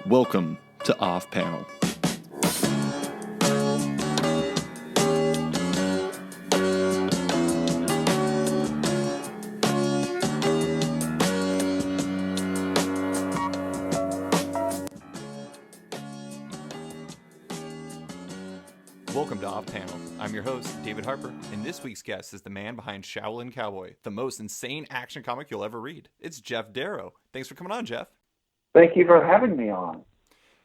Welcome to Off Panel. Welcome to Off Panel. I'm your host, David Harper, and this week's guest is the man behind Shaolin Cowboy, the most insane action comic you'll ever read. It's Geof Darrow. Thanks for coming on, Geof. Thank you for having me on.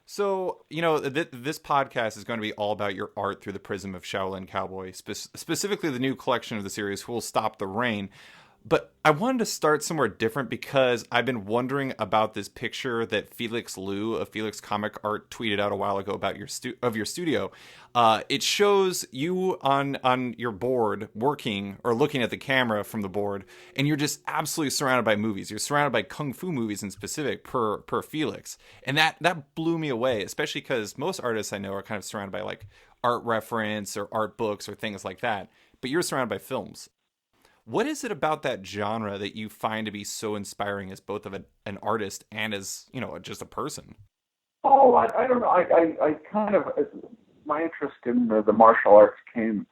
So, this podcast is going to be all about your art through the prism of Shaolin Cowboy, specifically the new collection of the series, Who Will Stop the Rain. But I wanted to start somewhere different because I've been wondering about this picture that Felix Liu of Felix Comic Art tweeted out a while ago about your studio. It shows you on your board working or looking at the camera from the board, and you're just absolutely surrounded by movies. You're surrounded by kung fu movies in specific per Felix, and that blew me away, especially because most artists I know are kind of surrounded by like art reference or art books or things like that. But you're surrounded by films. What is it about that genre that you find to be so inspiring as both of an artist and as, just a person? Oh, I don't know. I kind of, my interest in the martial arts came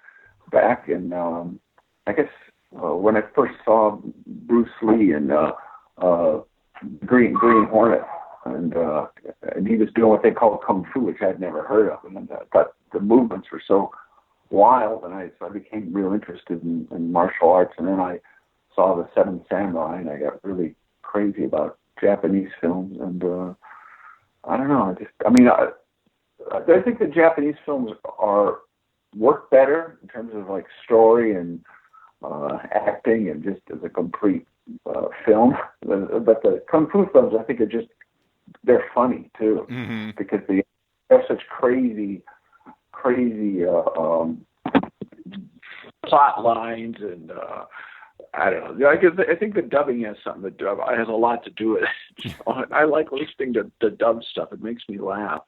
back in, I guess, when I first saw Bruce Lee in Green Hornet, and he was doing what they call kung fu, which I'd never heard of, and I thought the movements were so wild, and so I became real interested in martial arts. And then I saw the Seven Samurai, and I got really crazy about Japanese films. And I don't know. I think the Japanese films work better in terms of like story and acting, and just as a complete film. But the kung fu films, I think, they're funny too, because they have such crazy plot lines, and I don't know. I think the dubbing has something to do. It has a lot to do with it. I like listening to the dub stuff. It makes me laugh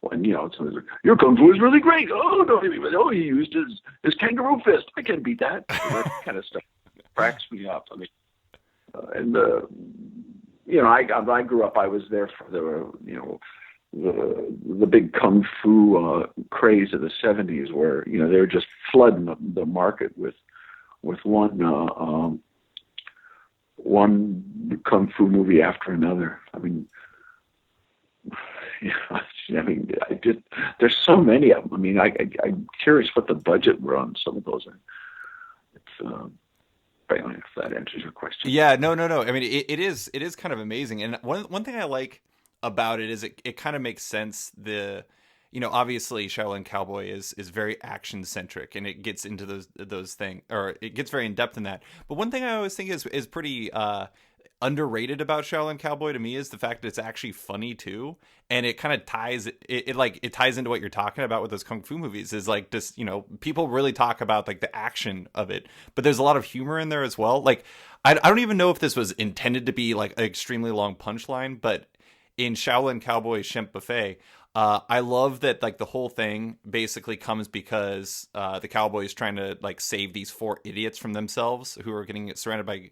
when someone's like, "Your kung fu is really great." Oh, don't even. Oh, he used his kangaroo fist. I can't beat that. That kind of stuff cracks me up. I mean, I grew up. I was there for the big kung fu craze of the 70s, where they were just flooding the market with one kung fu movie after another. There's so many of them. I'm curious what the budget were on some of those. If that answers your question. Yeah, no. It is kind of amazing. And one thing I like about it is it kind of makes sense. Obviously Shaolin Cowboy is very action centric, and it gets into those things, or it gets very in depth in that. But one thing I always think is pretty underrated about Shaolin Cowboy to me is the fact that it's actually funny too, and it kind of ties it ties into what you're talking about with those kung fu movies. Is like just people really talk about like the action of it, but there's a lot of humor in there as well. Like I don't even know if this was intended to be like an extremely long punchline, but in Shaolin Cowboy Shemp Buffet, I love that like the whole thing basically comes because the cowboy is trying to like save these four idiots from themselves who are getting surrounded by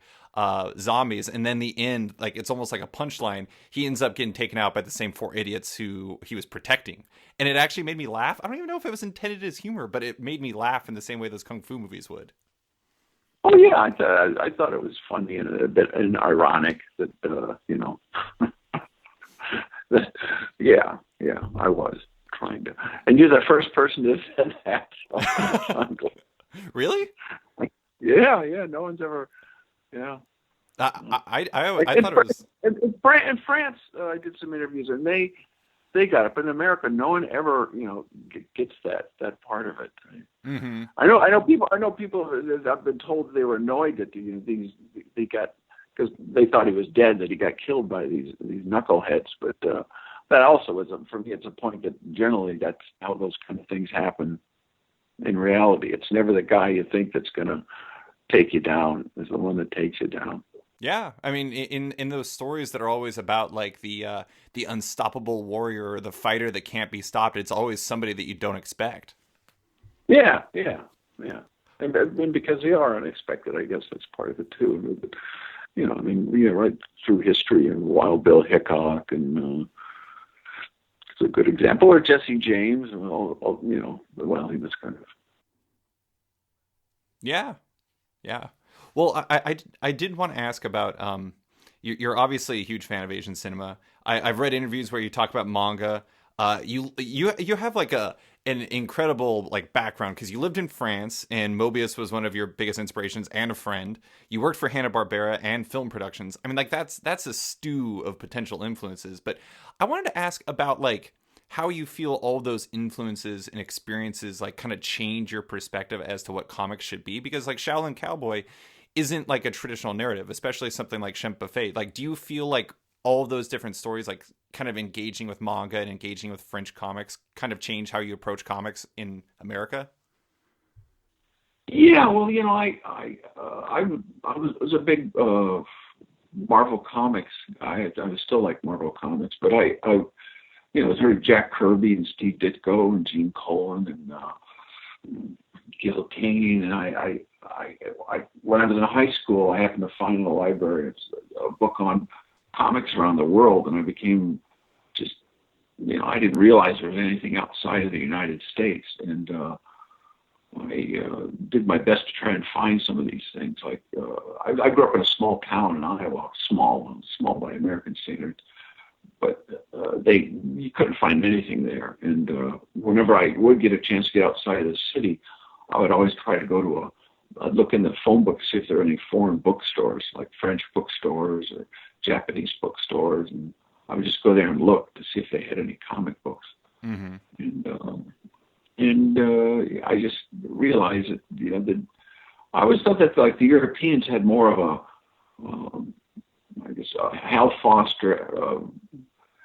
zombies, and then the end, like it's almost like a punchline. He ends up getting taken out by the same four idiots who he was protecting, and it actually made me laugh. I don't even know if it was intended as humor, but it made me laugh in the same way those kung fu movies would. Oh yeah, I thought it was funny and a bit ironic that Yeah, I was trying to. And you're the first person to say that. Really? Yeah. No one's ever. Yeah. I thought it was. In France, I did some interviews, and they got it, but in America, no one ever gets that part of it. Mm-hmm. I know people that I've been told they were annoyed that they got, because they thought he was dead, that he got killed by these knuckleheads. But that also is, for me, it's a point that generally that's how those kind of things happen in reality. It's never the guy you think that's going to take you down is the one that takes you down. Yeah, I mean, in those stories that are always about like the unstoppable warrior or the fighter that can't be stopped, it's always somebody that you don't expect. Yeah. And because they are unexpected, I guess that's part of it too. Right through history, and Wild Bill Hickok, and a good example. Or Jesse James, well, he was kind of. Yeah, yeah. Well, I did want to ask about you're obviously a huge fan of Asian cinema. I've read interviews where you talk about manga. You have like an incredible like background because you lived in France and Mobius was one of your biggest inspirations and a friend. You worked for Hanna-Barbera and film productions. I mean, like that's a stew of potential influences. But I wanted to ask about like how you feel all those influences and experiences like kind of change your perspective as to what comics should be, because like Shaolin Cowboy isn't like a traditional narrative, especially something like Shemp Buffet. Like, do you feel like all of those different stories, like kind of engaging with manga and engaging with French comics, kind of change how you approach comics in America? Yeah, well, I was a big Marvel Comics guy. I was still like Marvel Comics, but it was very Jack Kirby and Steve Ditko and Gene Colan and Gil Kane. And when I was in high school, I happened to find in the library a book on comics around the world, and I became just, I didn't realize there was anything outside of the United States, and I did my best to try and find some of these things. Like I grew up in a small town in Iowa, small by American standards, but you couldn't find anything there. And whenever I would get a chance to get outside of the city, I would always try to go to I'd look in the phone book to see if there are any foreign bookstores, like French bookstores or Japanese bookstores, and I would just go there and look to see if they had any comic books. Mm-hmm. And I just realized that that I always thought that like the Europeans had more of Hal Foster,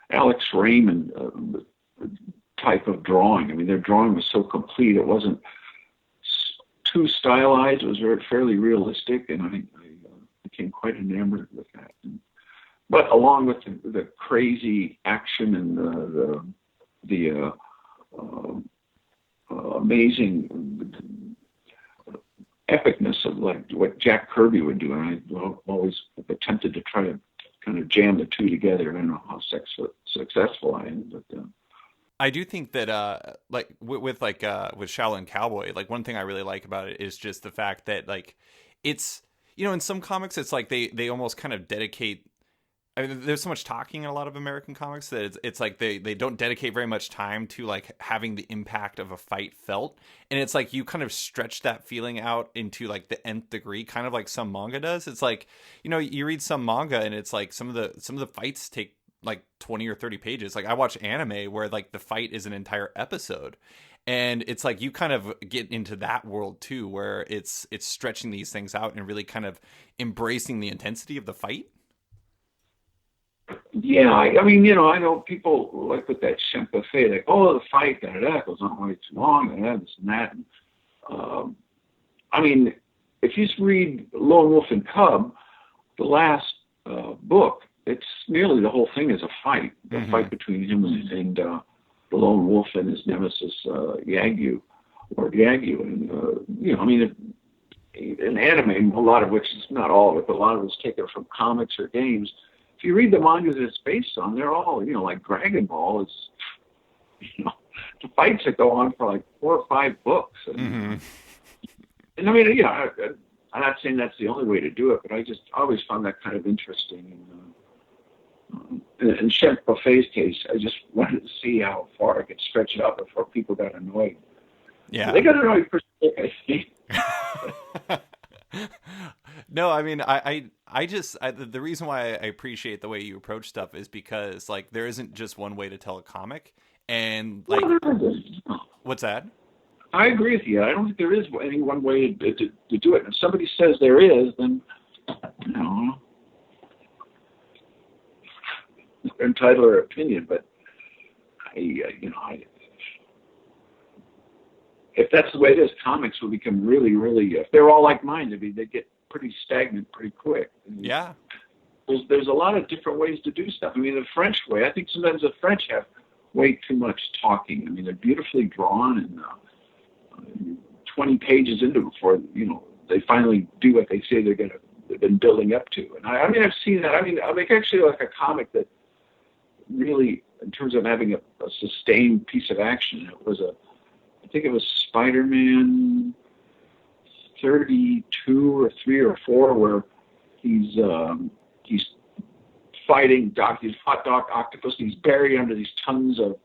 Alex Raymond type of drawing. I mean, their drawing was so complete; it wasn't too stylized. It was fairly realistic, and I became quite enamored with that. But along with the crazy action and the amazing epicness of like what Jack Kirby would do, and I always attempted to try to kind of jam the two together. I don't know how successful I am, but. I do think that like with Shaolin Cowboy, like one thing I really like about it is just the fact that like it's in some comics it's like they almost kind of dedicate. I mean, there's so much talking in a lot of American comics that it's like they don't dedicate very much time to like having the impact of a fight felt, and it's like you kind of stretch that feeling out into like the nth degree, kind of like some manga does. It's like you read some manga and it's like some of the fights take like 20 or 30 pages. Like I watch anime where like the fight is an entire episode, and it's like you kind of get into that world too, where it's stretching these things out and really kind of embracing the intensity of the fight. Yeah, I mean, I know people like with that Shemp Buffet, like, oh, the fight, that goes on way too long, and this and that. And, I mean, if you just read Lone Wolf and Cub, the last book, it's nearly the whole thing is a fight, the fight between him and the Lone Wolf and his nemesis, Yagyu. And, I mean, in anime, a lot of which is not all of it, but a lot of it's taken from comics or games. If you read the manga that it's based on, they're all, like Dragon Ball is, the fights that go on for like 4 or 5 books. And, and I mean, I'm not saying that's the only way to do it, but I always found that kind of interesting. In Chef Buffet's case, I just wanted to see how far I could stretch it out before people got annoyed. Yeah. They got annoyed pretty quick, I think. No, I mean, the reason why I appreciate the way you approach stuff is because like there isn't just one way to tell a comic, and like, what's that? I agree with you. I don't think there is any one way to do it. If somebody says there is, then entitled their opinion. But if that's the way it is, comics will become really, really. If they're all like mine, they get pretty stagnant pretty quick. Yeah. There's a lot of different ways to do stuff. I mean, the French way. I think sometimes the French have way too much talking. I mean, they're beautifully drawn and 20 pages into it before they finally do what they say they've been building up to. And I mean, I've seen that. I mean, actually like a comic that really, in terms of having a sustained piece of action, I think it was Spider-Man 32 or 3 or 4, where he's fighting these hot dog octopus, and he's buried under these tons of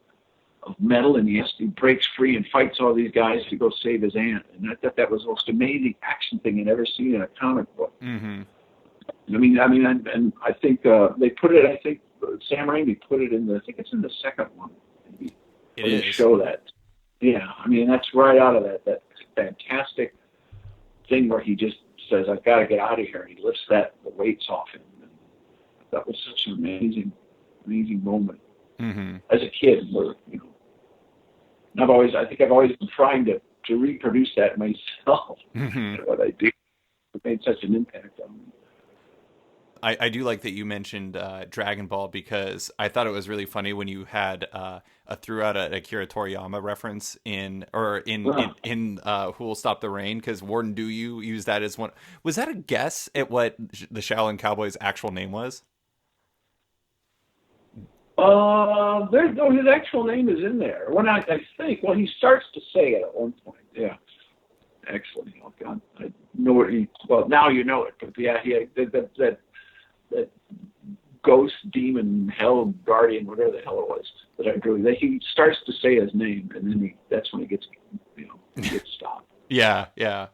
metal, and he breaks free and fights all these guys to go save his aunt. And I thought that was the most amazing action thing I'd ever seen in a comic book. Mm-hmm. And I think they put it. I think Sam Raimi put it in I think it's in the second one. They show that. Yeah, I mean that's right out of that fantastic thing where he just says, "I've got to get out of here," and he lifts the weights off him. And that was such an amazing moment. Mm-hmm. As a kid, where and I think I've always been trying to reproduce that myself. Mm-hmm. What I do, it made such an impact on me. I do like that you mentioned Dragon Ball, because I thought it was really funny when you had threw out a Akira Toriyama reference in Who Will Stop the Rain, because Warden Do You used that as one. Was that a guess at what the Shaolin Cowboy's actual name was? His actual name is in there. When I think, he starts to say it at one point. Yeah. Excellent. Oh God, I know what now you know it, but yeah, that ghost demon hell guardian, whatever the hell it was that I drew. That he starts to say his name, and then that's when he gets stopped. Yeah, yeah.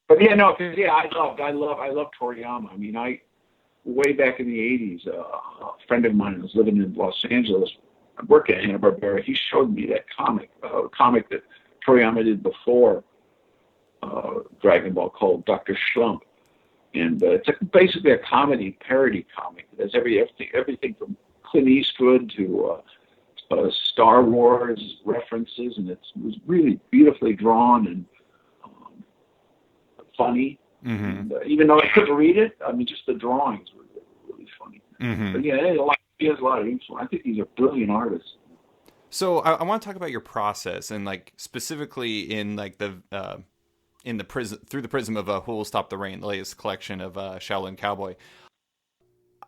But yeah, no, because I love Toriyama. I mean, way back in the '80s, a friend of mine was living in Los Angeles, working at Hanna-Barbera. He showed me that comic that Toriyama did before Dragon Ball, called Dr. Slump. And it's basically a parody comic. It has everything from Clint Eastwood to Star Wars references, and it was really beautifully drawn and funny. Mm-hmm. And, even though I couldn't read it, I mean, just the drawings were really funny. Mm-hmm. But yeah, he has a lot of influence. I think he's a brilliant artist. So I want to talk about your process, and like specifically in like through the prism of Who Will Stop the Rain, the latest collection of Shaolin Cowboy.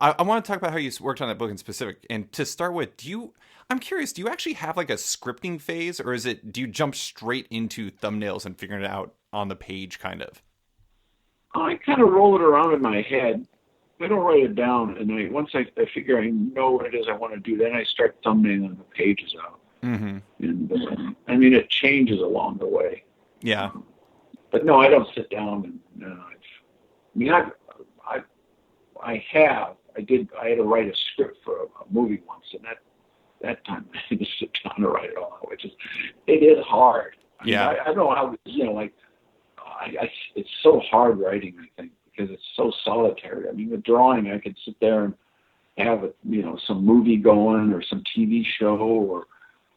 I want to talk about how you worked on that book in specific. And to start with, I'm curious, do you actually have like a scripting phase, or do you jump straight into thumbnails and figuring it out on the page kind of? I kind of roll it around in my head. I don't write it down, and once I figure I know what it is I want to do, then I start thumbnailing the pages out. Mm-hmm. And I mean, it changes along the way. Yeah. But no, I don't sit down I had to write a script for a movie once, and that time I had to sit down and write it all out, it is hard. Yeah. I don't know how, it's so hard writing, I think, because it's so solitary. I mean, with drawing, I could sit there and have some movie going or some TV show,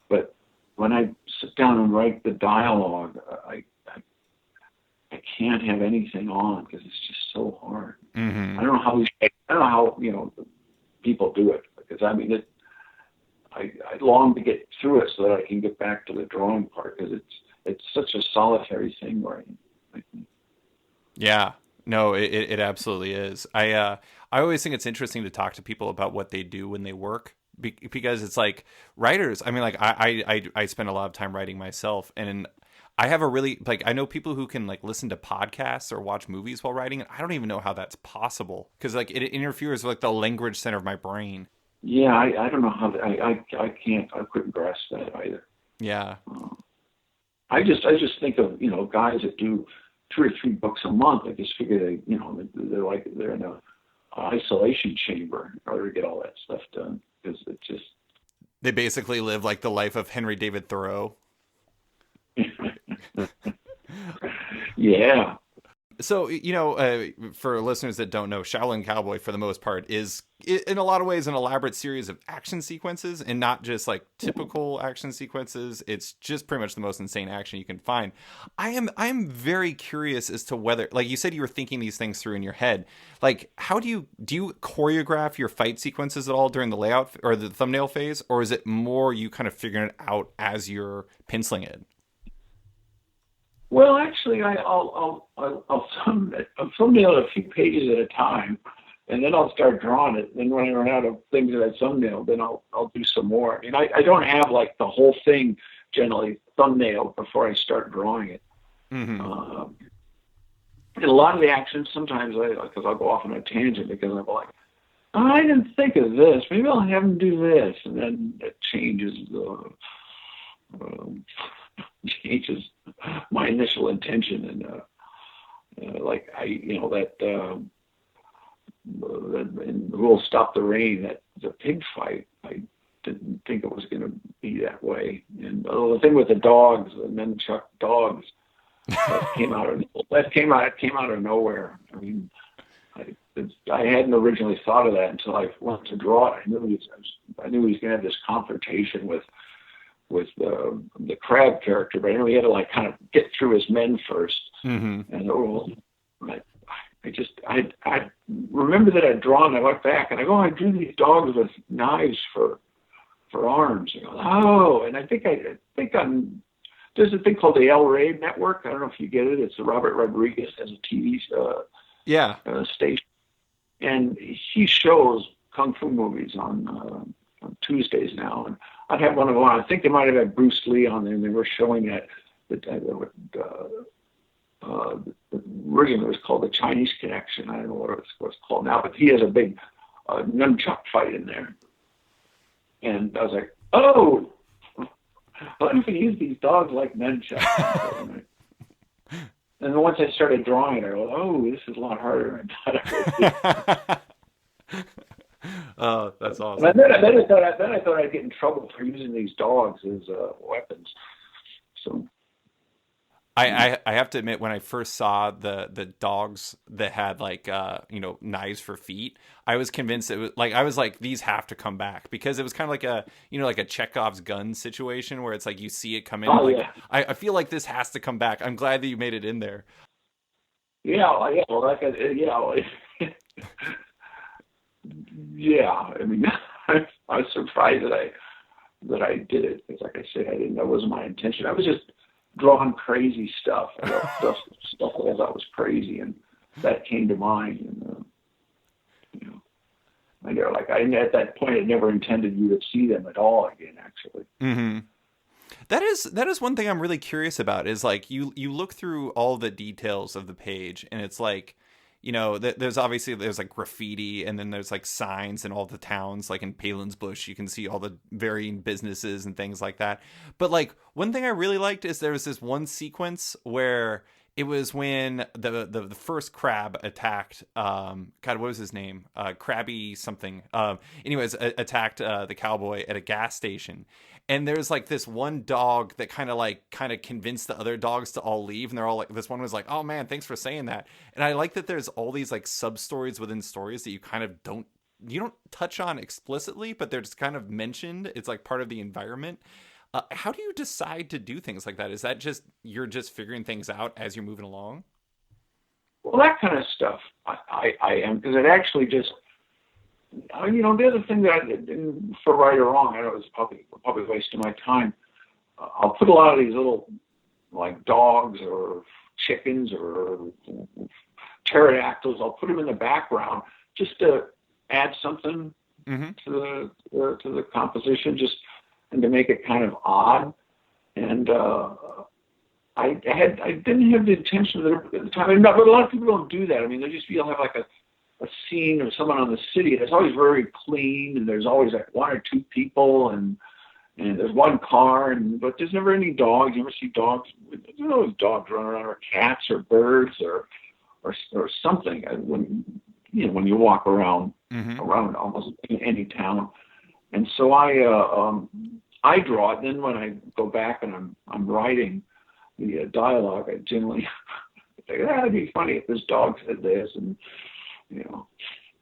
but when I sit down and write the dialogue, I can't have anything on because it's just so hard. Mm-hmm. I don't know how people do it, because I mean I long to get through it so that I can get back to the drawing part, because it's such a solitary thing writing. Yeah, no, it absolutely is. I always think it's interesting to talk to people about what they do when they work, because it's like writers. I mean, like I spend a lot of time writing myself, and I have I know people who can like listen to podcasts or watch movies while writing, and I don't even know how that's possible, because like it interferes with like the language center of my brain. Yeah, I don't know how I couldn't grasp that either. Yeah. I just think of guys that do 2 or 3 books a month. I just figure they're in a isolation chamber in order to get all that stuff done, because it's just they basically live like the life of Henry David Thoreau. Yeah. So, for listeners that don't know, Shaolin Cowboy, for the most part, is in a lot of ways an elaborate series of action sequences, and not just like typical action sequences. It's just pretty much the most insane action you can find. I am very curious as to whether, like you said, you were thinking these things through in your head. Like, how do you choreograph your fight sequences at all during the layout or the thumbnail phase, or is it more you kind of figuring it out as you're penciling it? Well, actually, I'll thumbnail a few pages at a time, and then I'll start drawing it. And when I run out of things that I thumbnail, then I'll do some more. I mean, I don't have like the whole thing generally thumbnailed before I start drawing it. Mm-hmm. And a lot of the actions, sometimes because I'll go off on a tangent because I'm like, oh, I didn't think of this. Maybe I'll have him do this, and then it changes changes my initial intention. And like in We'll Stop the Rain, that the pig fight, I didn't think it was going to be that way. And the thing with the dogs, the nunchuck dogs, that came out of nowhere. I mean, I hadn't originally thought of that until I went to draw it. I knew he was going to have this confrontation with the crab character, but I knew he had to like kind of get through his men first. Mm-hmm. And I remember that I'd drawn. I went back and I drew these dogs with knives for arms. You know, and I think there's a thing called the El Rey Network. I don't know if you get it. It's Robert Rodriguez has a TV station, and he shows kung fu movies on Tuesdays now. And I'd have one of them on. I think they might have had Bruce Lee on there, and they were showing that originally it was called the Chinese Connection. I don't know what it's called now, but he has a big nunchuck fight in there. And I was like, oh, what if we use these dogs like nunchucks? And then once I started drawing it, I go, oh, this is a lot harder than I thought it would be. Oh, that's awesome. And then I thought I'd get in trouble for using these dogs as weapons. So I have to admit, when I first saw the dogs that had like knives for feet, I was convinced it was like, I was like, these have to come back, because it was kind of like a Chekhov's gun situation where it's like you see it come in. Oh, like, yeah. I feel like this has to come back. I'm glad that you made it in there. Yeah. Well, yeah. I mean, I was surprised that I did it, because, like I said, that wasn't my intention. I was just drawing crazy stuff. I wrote stuff that I thought was crazy, and that came to mind. And at that point, I never intended you to see them at all again. Actually. Mm-hmm. That is one thing I'm really curious about, is like you look through all the details of the page, and it's like, there's like graffiti, and then there's like signs in all the towns, like in Palin's Bush, you can see all the varying businesses and things like that. But like one thing I really liked is there was this one sequence where it was when the first crab attacked, God, what was his name? Krabby something. Attacked the cowboy at a gas station. And there's like this one dog that kind of convinced the other dogs to all leave. And they're all like, this one was like, oh man, thanks for saying that. And I like that there's all these like sub stories within stories that you kind of don't touch on explicitly, but they're just kind of mentioned. It's like part of the environment. How do you decide to do things like that? Is that just, you're just figuring things out as you're moving along? Well, that kind of stuff I am, because it actually just, the other thing that I did, for right or wrong, I know it's probably wasting my time. I'll put a lot of these little, like, dogs or chickens or pterodactyls, I'll put them in the background just to add something to the composition, and to make it kind of odd. And I didn't have the intention at the time. But a lot of people don't do that. I mean, you'll have like a scene of someone on the city, and it's always very clean, and there's always like one or two people, and there's one car, but there's never any dogs. You never see dogs. There's always dogs running around, or cats, or birds, or something. When you walk around almost any town. And so I draw it. Then when I go back and I'm writing the dialogue, I generally think, it'd be funny if this dog said this, and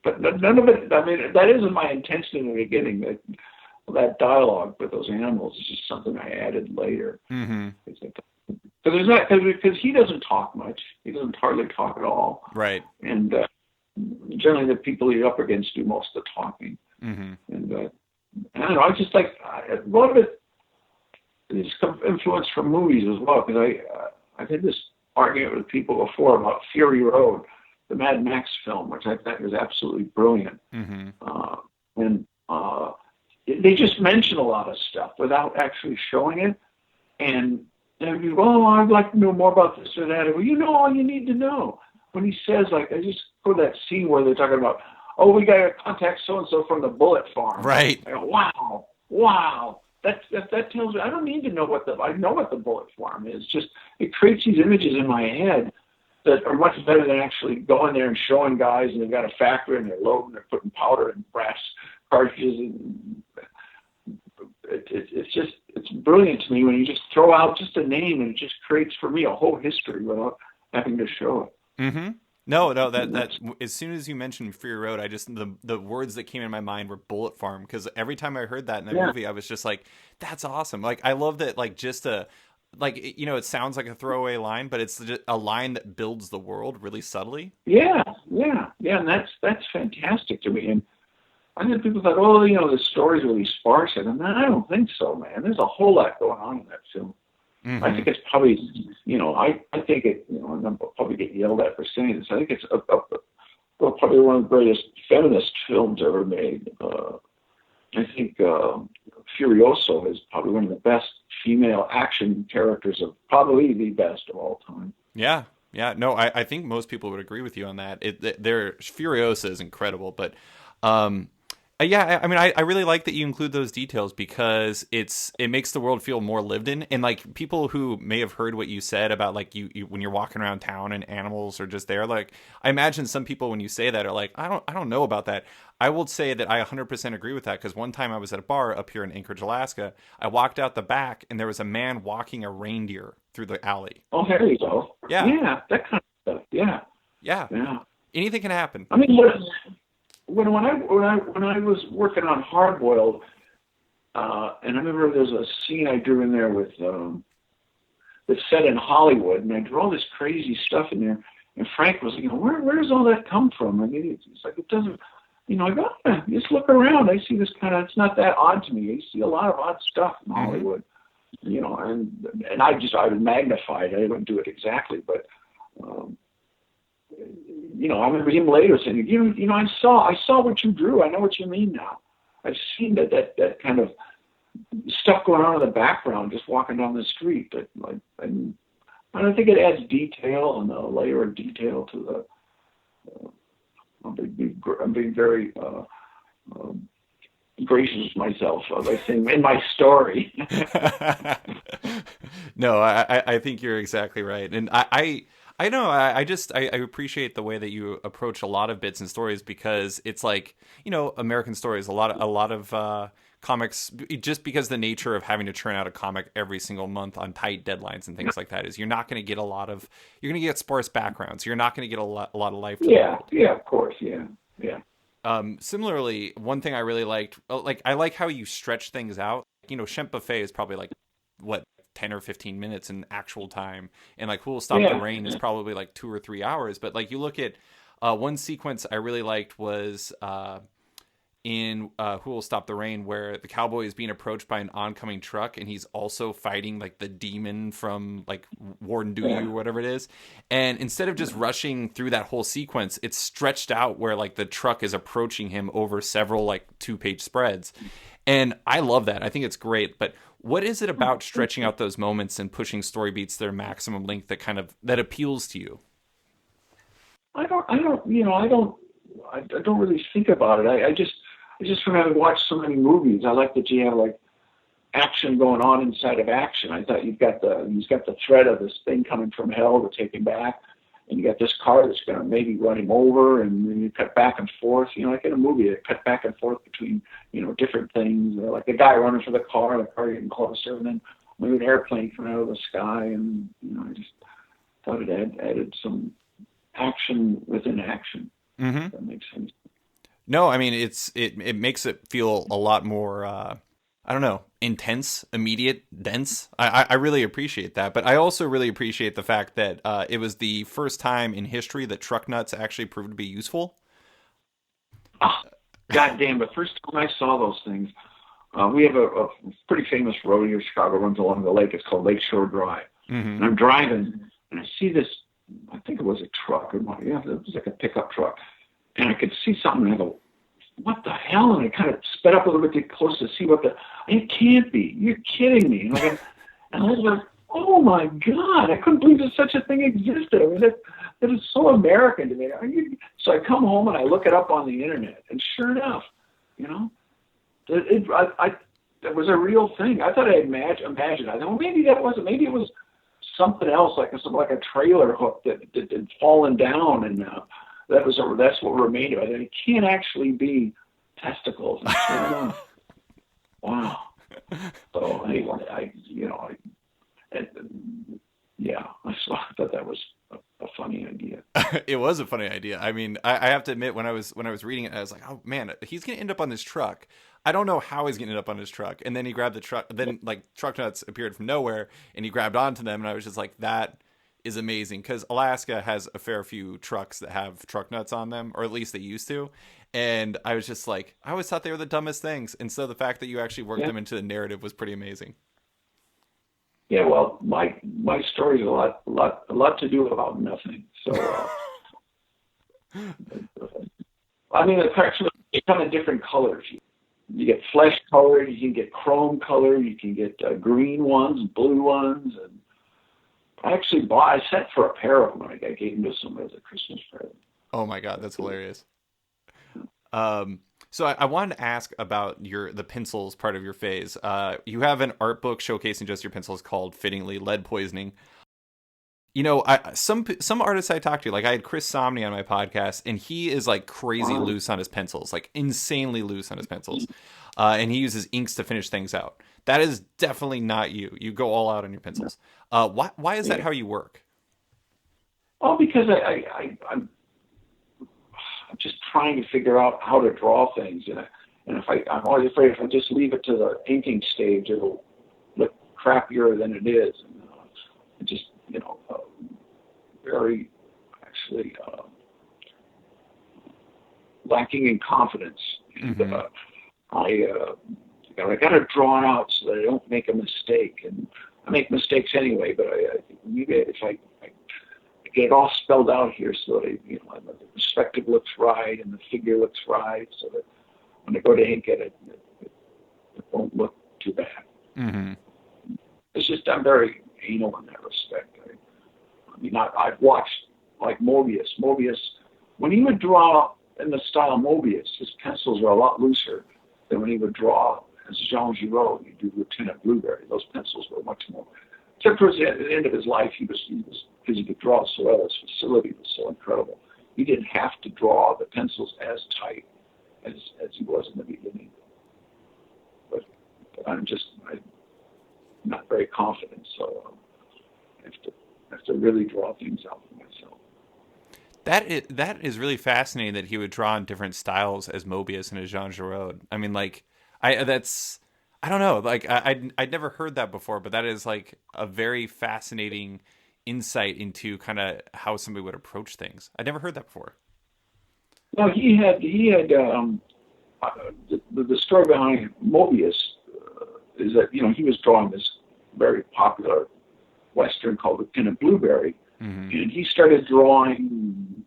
but none of it. I mean, that isn't my intention in the beginning. That dialogue with those animals is just something I added later. Because he doesn't talk much. He doesn't hardly talk at all. Right. And generally, the people you're up against do most of the talking. And I don't know. I just like a lot of it is influence from movies as well. Because I've had this argument with people before about Fury Road. the Mad Max film, which I thought was absolutely brilliant. Mm-hmm. And they just mention a lot of stuff without actually showing it. And you go, oh, I'd like to know more about this or that. Well, you know all you need to know. When he says, like, I just for that scene where they're talking about, oh, we got to contact so-and-so from the bullet farm. Right. I go, wow. That tells me, I don't need to know I know what the bullet farm is. Just, it creates these images in my head that are much better than actually going there and showing guys, and they've got a factory and they're loading, they're putting powder and brass cartridges, and it's brilliant to me when you just throw out just a name and it just creates for me a whole history without having to show it. Mm-hmm. No, that as soon as you mentioned Fury Road, I just the words that came in my mind were bullet farm, because every time I heard that in that movie, I was just like, that's awesome. Like, I love that, like, just it sounds like a throwaway line, but it's just a line that builds the world really subtly. Yeah, and that's fantastic to me. And I think people thought, oh, the story's really sparse. And I don't think so, man. There's a whole lot going on in that film. Mm-hmm. I think it's probably, I think it, and I'll probably get yelled at for saying this. I think it's probably one of the greatest feminist films ever made. I think Furioso is probably one of the best female action characters probably the best of all time. Yeah. No, I think most people would agree with you on that. Their Furiosa is incredible, but yeah, I mean, I really like that you include those details, because it makes the world feel more lived in. And like, people who may have heard what you said about, like, you when you're walking around town and animals are just there, like, I imagine some people when you say that are like, I don't know about that. I will say that I 100% agree with that, because one time I was at a bar up here in Anchorage, Alaska. I walked out the back and there was a man walking a reindeer through the alley. Oh, there you go. Yeah, that kind of stuff. Yeah. Anything can happen. I mean, when I was working on Hard Boiled, and I remember there's a scene I drew in there with that's set in Hollywood, and I drew all this crazy stuff in there. And Frank was, where does all that come from? I mean, it's like, it doesn't, I go, just look around. I see this kind of, it's not that odd to me. I see a lot of odd stuff in Hollywood, and I would magnify it. I wouldn't do it exactly, but. I remember him later saying, I saw what you drew. I know what you mean now. I've seen that kind of stuff going on in the background, just walking down the street. And I think it adds detail and a layer of detail to the. I'm being very gracious with myself by saying in my story. No, I think you're exactly right, and I know. I appreciate the way that you approach a lot of bits and stories, because it's like, American stories, a lot of comics, just because the nature of having to churn out a comic every single month on tight deadlines and things like that is, you're not going to get you're going to get sparse backgrounds. You're not going to get a lot of life. Yeah, of course. Yeah. Similarly, one thing I really liked, I like how you stretch things out. Shemp Buffet is probably like, what, 10 or 15 minutes in actual time, and like Who Will Stop the Rain is probably like 2 or 3 hours. But like, you look at one sequence I really liked was in Who Will Stop the Rain, where the cowboy is being approached by an oncoming truck, and he's also fighting like the demon from like Warden Dewey or whatever it is. And instead of just rushing through that whole sequence, it's stretched out where like the truck is approaching him over several like 2-page spreads. And I love that. I think it's great. But what is it about stretching out those moments and pushing story beats to their maximum length that appeals to you? I don't really think about it. I just from having watched so many movies, I like that you have like action going on inside of action. I thought he's got the threat of this thing coming from hell to take him back, and you got this car that's going to maybe run him over, and then you cut back and forth. Like in a movie, they cut back and forth between different things, like the guy running for the car getting closer, and then maybe an airplane coming out of the sky, and I just thought it added some action within action. Mm-hmm. If that makes sense. No, I mean, it makes it feel a lot more, I don't know, intense, immediate, dense. I really appreciate that. But I also really appreciate the fact that it was the first time in history that truck nuts actually proved to be useful. God damn, the first time I saw those things, we have a pretty famous road here in Chicago, runs along the lake. It's called Lakeshore Drive. Mm-hmm. And I'm driving, and I see this I think it was a truck, yeah, it was like a pickup truck, and I could see something, and I go, what the hell? And I kind of sped up a little bit, get close to see it can't be. You're kidding me. And I was like, oh my God, I couldn't believe that such a thing existed. I mean, it was so American to me. So I come home and I look it up on the internet, and sure enough, it was a real thing. I thought I imagined. I thought, well, maybe that wasn't. Maybe it was something else, like a trailer hook that had fallen down, and that's what remained of it. And it can't actually be testicles. And sure enough, wow. So anyway, yeah, I thought that was a funny idea. It was a funny idea. I mean, I have to admit, when I was reading it, I was like, oh man, he's gonna end up on this truck. I don't know how he's gonna end up on his truck. And then he grabbed the truck. Then like truck nuts appeared from nowhere, and he grabbed onto them, and I was just like, that is amazing, because Alaska has a fair few trucks that have truck nuts on them, or at least they used to. And I was just like, I always thought they were the dumbest things, and so the fact that you actually worked them into the narrative was pretty amazing. Yeah, well, my story's a lot to do about nothing. So, I mean, it's actually kind of different colors. You get flesh colored, you can get chrome colored, you can get green ones, blue ones, and I sent for a pair of them. I gave them to someone as a Christmas present. Oh my God, that's hilarious. So I wanted to ask about the pencils part of your phase. You have an art book showcasing just your pencils called fittingly Lead Poisoning. Some artists I talked to, like I had Chris Somney on my podcast, and he is like crazy loose on his pencils, like insanely loose on his pencils. And he uses inks to finish things out. That is definitely not you. You go all out on your pencils. Why is that how you work? Well, because I'm just trying to figure out how to draw things, and I'm always afraid if I just leave it to the inking stage, it'll look crappier than it is, and just very actually lacking in confidence. And I got to draw it out so that I don't make a mistake, and I make mistakes anyway. But I think maybe if I get it all spelled out here so that the perspective looks right and the figure looks right, so that when I go to ink it won't look too bad. Mm-hmm. It's just I'm very anal in that respect. I've watched like Mobius. Mobius, when he would draw in the style Mobius, his pencils were a lot looser than when he would draw as Jean Giraud. He'd do Lieutenant Blueberry. Those pencils were much more. Except towards the end of his life, he was because he could draw so well. His facility was so incredible. He didn't have to draw the pencils as tight as he was in the beginning. But I'm not very confident, so I have to really draw things out for myself. That is really fascinating that he would draw in different styles as Mobius and as Jean Giraud. I mean, like, I don't know, like I'd never heard that before, but that is like a very fascinating insight into kind of how somebody would approach things. I'd never heard that before. Well, he had the story behind Mobius is that he was drawing this very popular Western called Lieutenant Blueberry, and he started drawing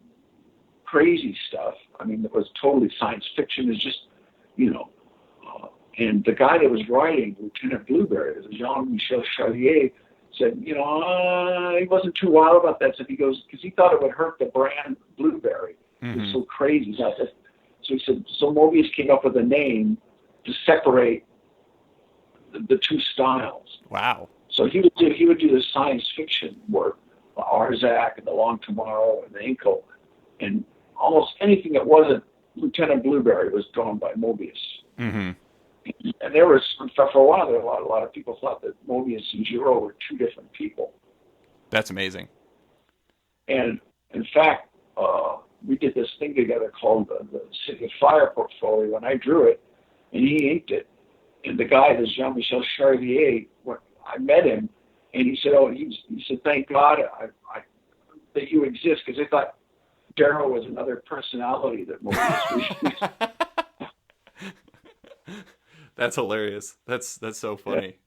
crazy stuff. I mean, it was totally science fiction. It's just, and the guy that was writing Lieutenant Blueberry, Jean-Michel Charlier, said, he wasn't too wild about that. So he goes, because he thought it would hurt the brand Blueberry. It was so crazy. So he said, so Mobius came up with a name to separate the two styles. Wow. So he would do the science fiction work, the Arzak and the Long Tomorrow and the Inkle, and almost anything that wasn't Lieutenant Blueberry was drawn by Mobius. Mm-hmm. And there was, for a while, there a lot of people thought that Mobius and Giraud were two different people. That's amazing. And in fact, we did this thing together called the City of Fire portfolio, and I drew it, and he inked it. And the guy, this Jean-Michel Charlier, I met him, and he said, he said, thank God that you exist, because I thought Darrow was another personality that Mobius was. That's hilarious. That's so funny.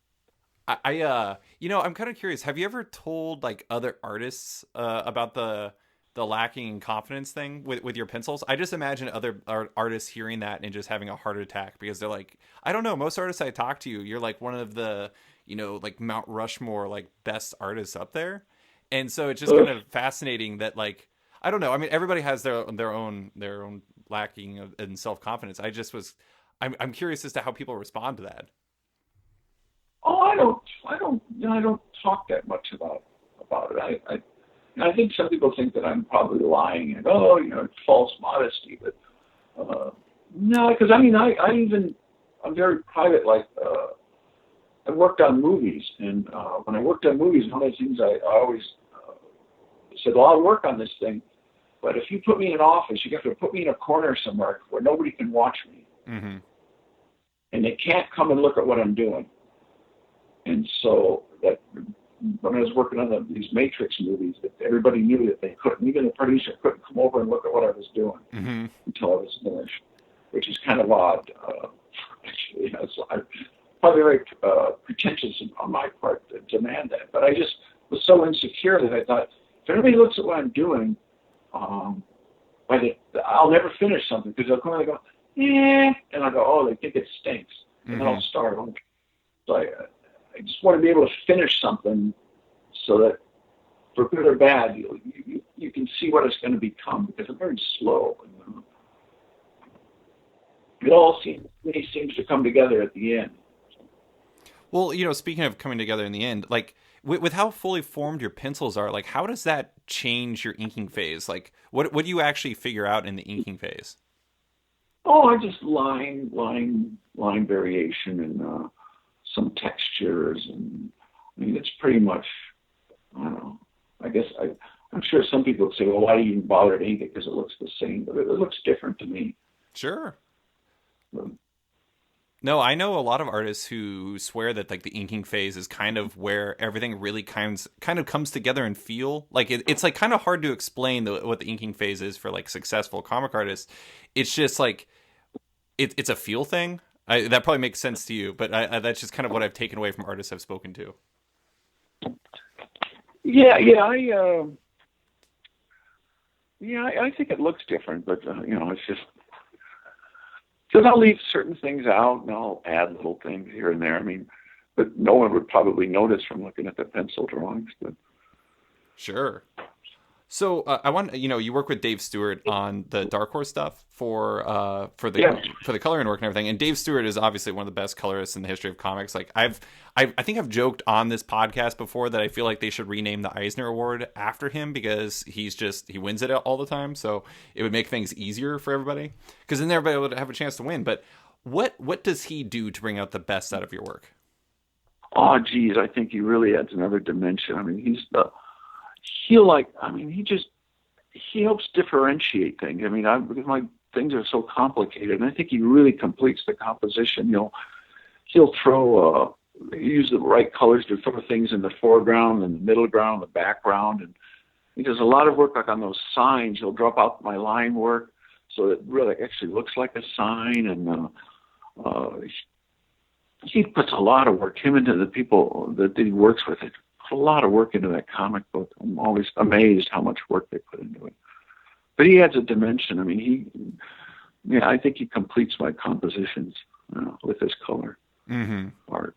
I'm kind of curious. Have you ever told like other artists about the lacking in confidence thing with your pencils? I just imagine other artists hearing that and just having a heart attack because they're like, I don't know. Most artists I talk to, you're like one of the, like Mount Rushmore, like best artists up there, and so it's just kind of fascinating that like I don't know. I mean, everybody has their own lacking in self confidence. I'm curious as to how people respond to that. Oh, I don't talk that much about it. I think some people think that I'm probably lying and it's false modesty, but no, because I mean, I'm very private. Like I worked on movies, and when I worked on movies, one of the things I always said, well, I'll work on this thing, but if you put me in an office, you have to put me in a corner somewhere where nobody can watch me, and they can't come and look at what I'm doing. And so that when I was working on these Matrix movies, that everybody knew that they couldn't, even the producer couldn't come over and look at what I was doing until I was finished, which is kind of odd. Actually, so I'm probably very pretentious on my part to demand that, but I just was so insecure that I thought, if everybody looks at what I'm doing, I'll never finish something because they'll come and they go, and I go, oh, they think it stinks, and then I'll start over. So I just want to be able to finish something so that, for good or bad, you can see what it's going to become because I'm very slow. And, it all seems to come together at the end. Well, speaking of coming together in the end, like with how fully formed your pencils are, like how does that change your inking phase? Like what do you actually figure out in the inking phase? Oh, I just line variation and some textures, and I mean it's pretty much, I don't know. I guess I'm sure some people would say, well, why do you even bother to ink it because it looks the same, but it looks different to me. Sure. No, I know a lot of artists who swear that like the inking phase is kind of where everything really kind of comes together and feel like it's like kind of hard to explain what the inking phase is for like successful comic artists. It's just like it's a feel thing. That probably makes sense to you, but that's just kind of what I've taken away from artists I've spoken to. I think it looks different, but it's just because I'll leave certain things out and I'll add little things here and there. I mean, but no one would probably notice from looking at the pencil drawings. But sure. So I want you work with Dave Stewart on the Dark Horse stuff for the coloring work and everything. And Dave Stewart is obviously one of the best colorists in the history of comics. Like I think I've joked on this podcast before that I feel like they should rename the Eisner Award after him because he wins it all the time. So it would make things easier for everybody because then everybody would have a chance to win. But what does he do to bring out the best out of your work? Oh, geez, I think he really adds another dimension. I mean, he helps differentiate things. I mean, because my things are so complicated, and I think he really completes the composition. He'll use the right colors to throw things in the foreground and the middle ground, the background, and he does a lot of work like on those signs. He'll drop out my line work so it really actually looks like a sign, and he puts a lot of work. Him and the people that he works with, it put a lot of work into that comic book. I'm always amazed how much work they put into it. But he adds a dimension. I mean, I think he completes my compositions with his color art.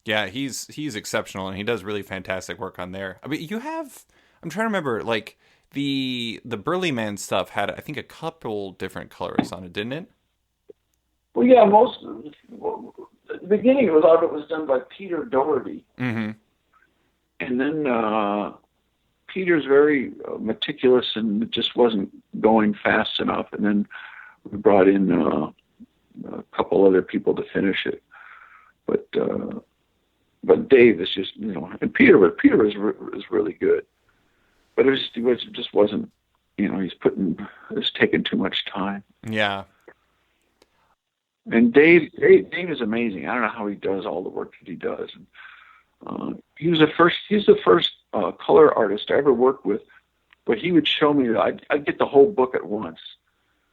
Yeah, he's exceptional, and he does really fantastic work on there. I mean, I'm trying to remember, like the Burly Man stuff had I think a couple different colors on it, didn't it? Well, yeah, at the beginning a lot of it was done by Peter Doherty. Mm-hmm. And then Peter's very meticulous, and it just wasn't going fast enough. And then we brought in a couple other people to finish it. But Dave is just, and Peter is really good. But it just wasn't, it's taking too much time. Yeah. And Dave is amazing. I don't know how he does all the work that he does. He's the first color artist I ever worked with, but he would show me that I'd get the whole book at once.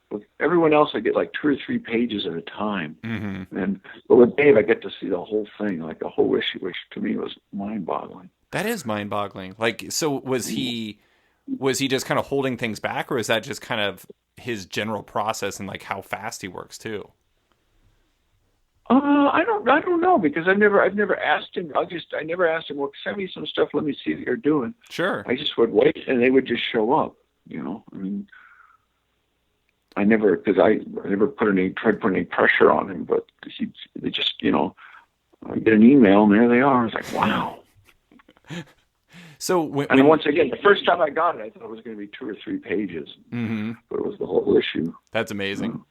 with everyone else, I get like 2 or 3 pages at a time. Mm-hmm. But with Dave, I get to see the whole thing, like a whole issue, which to me was mind-boggling. That is mind-boggling. Like, so was he just kind of holding things back, or is that just kind of his general process and like how fast he works too? I don't know because I've never asked him. I never asked him. Well, send me some stuff. Let me see what you're doing. Sure. I just would wait, and they would just show up. I mean, I never tried to put any pressure on him, but they just, I get an email and there they are. It's like, wow. So once again, the first time I got it, I thought it was going to be 2 or 3 pages, mm-hmm. but it was the whole issue. That's amazing.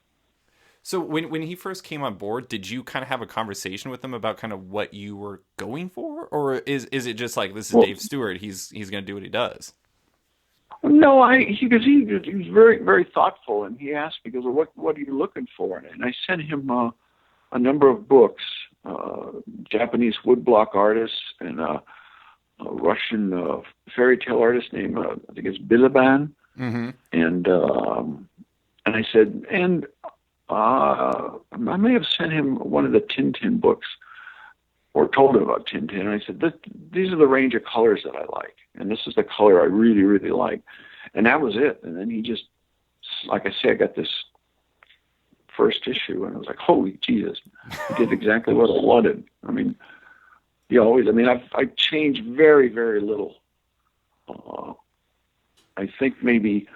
So when he first came on board, did you kind of have a conversation with him about kind of what you were going for, or is it just like, this is Dave Stewart, he's going to do what he does? No, he was very, very thoughtful, and he asked me, he goes, well, what are you looking for? And I sent him a number of books, Japanese woodblock artists and a Russian fairy tale artist named I think it's Biliban, mm-hmm. and I said, and I may have sent him one of the Tintin books, or told him about Tintin, and I said, these are the range of colors that I like, and this is the color I really, really like. And that was it. And then he just, like I say, I got this first issue, and I was like, holy Jesus, he did exactly what I wanted. I mean, I changed very, very little. I think maybe,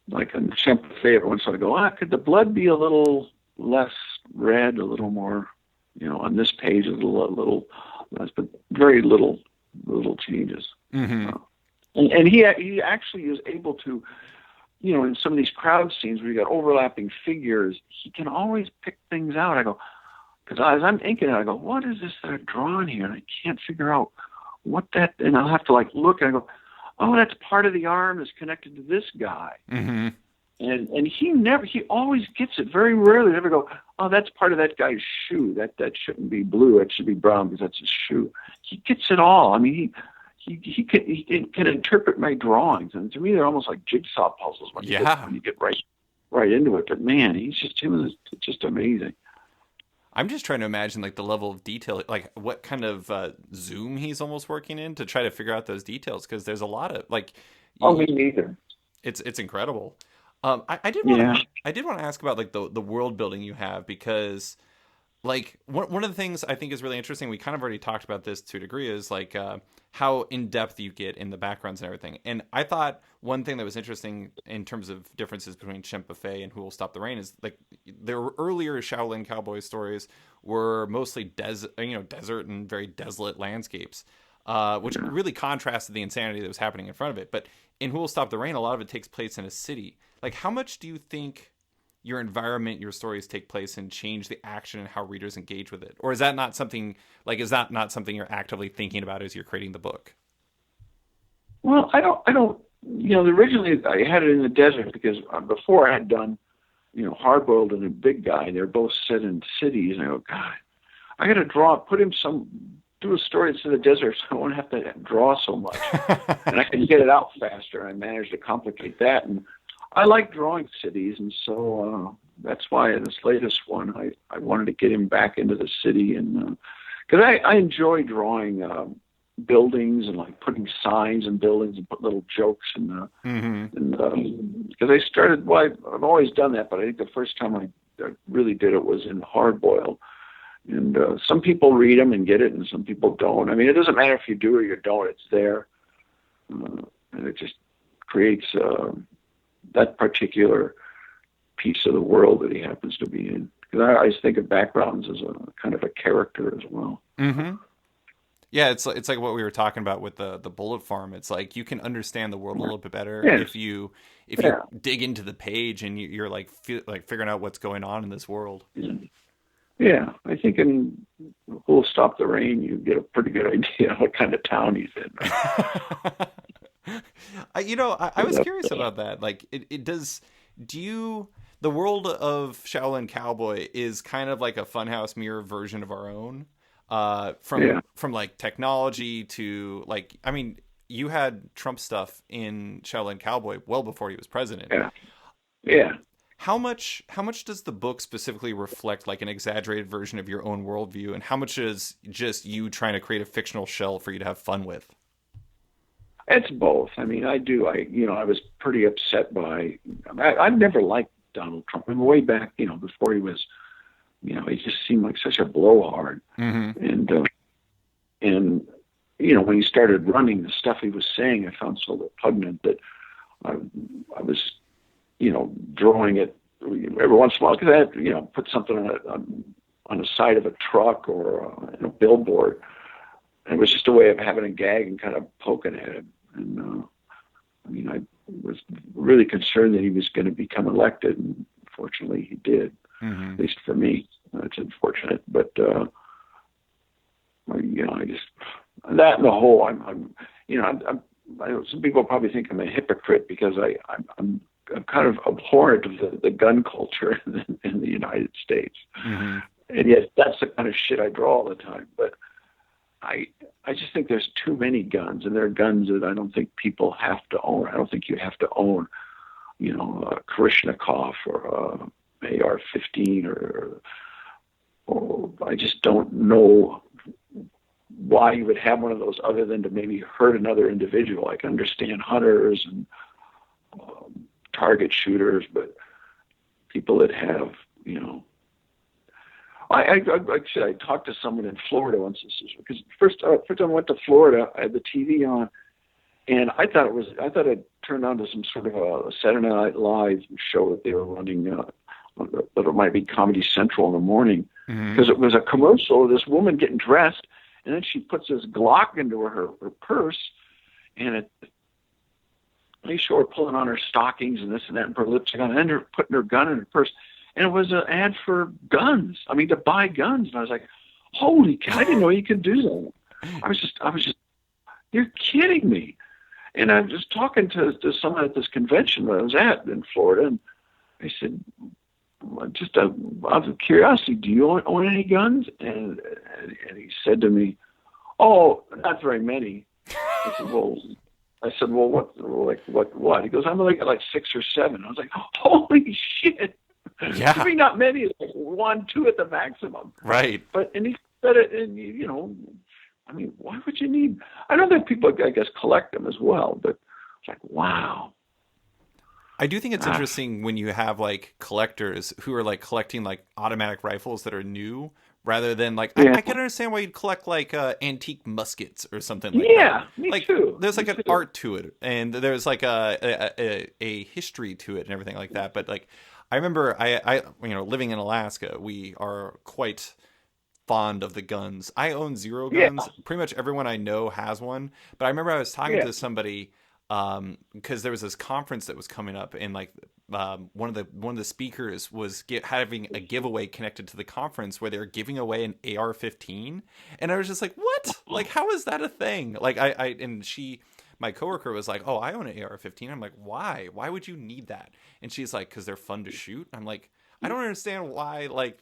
like in Champagne, every once in a while I go, could the blood be a little less red, a little more, on this page a little less, but very little changes. Mm-hmm. And he actually is able to, in some of these crowd scenes where you got overlapping figures, he can always pick things out. I go, because as I'm inking it, I go, what is this that I've drawn here? And I can't figure out what that, and I'll have to like look, and I go, oh, that's part of the arm that's connected to this guy. Mm-hmm. And he always gets it. Very rarely ever go, oh, that's part of that guy's shoe. That shouldn't be blue. It should be brown because that's his shoe. He gets it all. I mean, he can interpret my drawings, and to me they're almost like jigsaw puzzles when you get right into it. But man, it's just amazing. I'm just trying to imagine like the level of detail, like what kind of zoom he's almost working in to try to figure out those details, because there's a lot of like. Me neither. It's incredible. I did want to ask about like the world building you have, because like one of the things I think is really interesting, we kind of already talked about this to a degree, is like how in depth you get in the backgrounds and everything. And I thought one thing that was interesting in terms of differences between Shemp Buffet and Who Will Stop the Rain is like their earlier Shaolin Cowboy stories were mostly desert and very desolate landscapes, which really contrasted the insanity that was happening in front of it. But in Who Will Stop the Rain, a lot of it takes place in a city. Like, how much do you think your environment, your stories take place and change the action and how readers engage with it? Or is that not something you're actively thinking about as you're creating the book? Well, I don't, originally I had it in the desert because before I had done, Hardboiled and a Big Guy, they're both set in cities. And I go, God, I got to do a story that's in the desert so I won't have to draw so much. And I can get it out faster. I managed to complicate that. And I like drawing cities, and so that's why in this latest one I wanted to get him back into the city, and because I enjoy drawing buildings and like putting signs in buildings and put little jokes and because I started. Well, I've always done that, but I think the first time I really did it was in Hardboiled, and some people read them and get it, and some people don't. I mean, it doesn't matter if you do or you don't; it's there, and it just creates that particular piece of the world that he happens to be in. Because I always think of backgrounds as a kind of a character as well. Mm-hmm. Yeah, it's like what we were talking about with the bullet farm. It's like you can understand the world a little bit better if you dig into the page and you're like figuring out what's going on in this world. Yeah, I think in Who'll Stop the Rain, you get a pretty good idea what kind of town he's in. I was curious about that. Like, the world of Shaolin Cowboy is kind of like a Funhouse mirror version of our own, from like technology to like, I mean, you had Trump stuff in Shaolin Cowboy well before he was president. Yeah. Yeah. How much does the book specifically reflect like an exaggerated version of your own worldview, and how much is just you trying to create a fictional shell for you to have fun with? It's both. I mean, I was pretty upset by, I've never liked Donald Trump. I mean, way back, before he was, he just seemed like such a blowhard. Mm-hmm. And, when he started running, the stuff he was saying, I found so repugnant that I was, drawing it every once in a while, because I had, put something on the side of a truck or in a billboard. And it was just a way of having a gag and kind of poking at him. And I was really concerned that he was going to become elected, and fortunately he did. Mm-hmm. At least for me, it's unfortunate. But I just that and the whole. Some people probably think I'm a hypocrite because I'm kind of abhorrent of the gun culture in the United States, Mm-hmm. and yet that's the kind of shit I draw all the time. But I just think there's too many guns, and there are guns that I don't think people have to own. I don't think you have to own, a Kalashnikov or a AR-15 or I just don't know why you would have one of those other than to maybe hurt another individual. I can understand hunters and target shooters, but people that have, I talked to someone in Florida once, because first time I went to Florida, I had the TV on, and I thought it turned on to some sort of a Saturday Night Live show that they were running, that it might be Comedy Central in the morning, because it was a commercial of this woman getting dressed, and then she puts this Glock into her purse, and they show her pulling on her stockings and this and that, and her lipstick on, and then her putting her gun in her purse. And it was an ad for guns. I mean, to buy guns. And I was like, holy cow, I didn't know you could do that. I was just, you're kidding me. And I was talking to someone at this convention that I was at in Florida, and I said, just out of curiosity, do you own any guns? And he said to me, oh, not very many. I said, well, what? He goes, I'm only got like 6 or 7. I was like, holy shit. Yeah. I mean, not many, like 1, 2 at the maximum. Right. And he said it, and I mean, why would you need? I know that people, I guess, collect them as well, but it's like, wow. I do think it's interesting when you have like collectors who are like collecting like automatic rifles that are new, rather than like I can understand why you'd collect like antique muskets or something like that. Yeah, me like, too. There's like an art to it, and there's like a history to it and everything like that. But like I remember I living in Alaska, we are quite fond of the guns. I own 0 guns. Yeah. Pretty much everyone I know has one. But I remember I was talking to somebody because there was this conference that was coming up, and like one of the speakers was having a giveaway connected to the conference where they were giving away an AR-15, and I was just like, what? Like, how is that a thing? Like my coworker was like, oh, I own an AR-15. I'm like, why? Why would you need that? And she's like, because they're fun to shoot. I'm like, I don't understand why like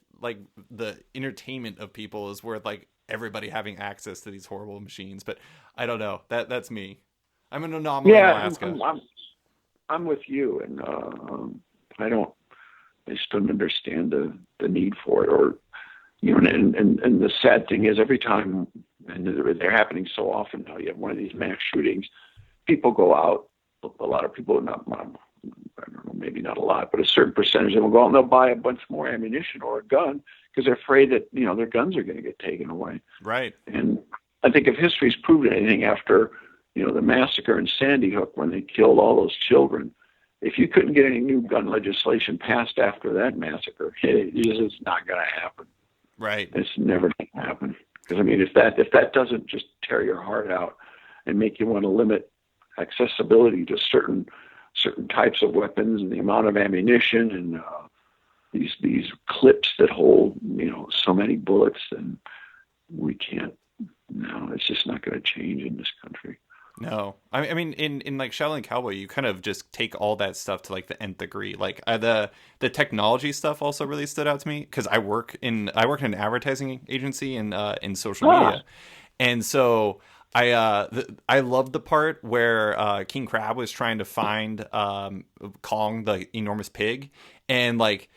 the entertainment of people is worth like everybody having access to these horrible machines. But I don't know. That's me. I'm an anomaly in Alaska. I'm with you, and I just don't understand the need for it, or and the sad thing is every time, and they're happening so often now. You have one of these mass shootings, people go out. A lot of people, I don't know, maybe not a lot, but a certain percentage of them will go out and they'll buy a bunch more ammunition or a gun because they're afraid that their guns are going to get taken away. Right. And I think if history's proven anything after the massacre in Sandy Hook when they killed all those children, if you couldn't get any new gun legislation passed after that massacre, it's not going to happen. Right. It's never going to happen. Because I mean, if that doesn't just tear your heart out and make you want to limit accessibility to certain types of weapons and the amount of ammunition and these clips that hold so many bullets, then we can't. No, it's just not going to change in this country. No, I mean, in like Shaolin Cowboy, you kind of just take all that stuff to like the nth degree. Like the technology stuff also really stood out to me because I work in an advertising agency and in social media, and so I loved the part where King Crab was trying to find Kong, the enormous pig, and like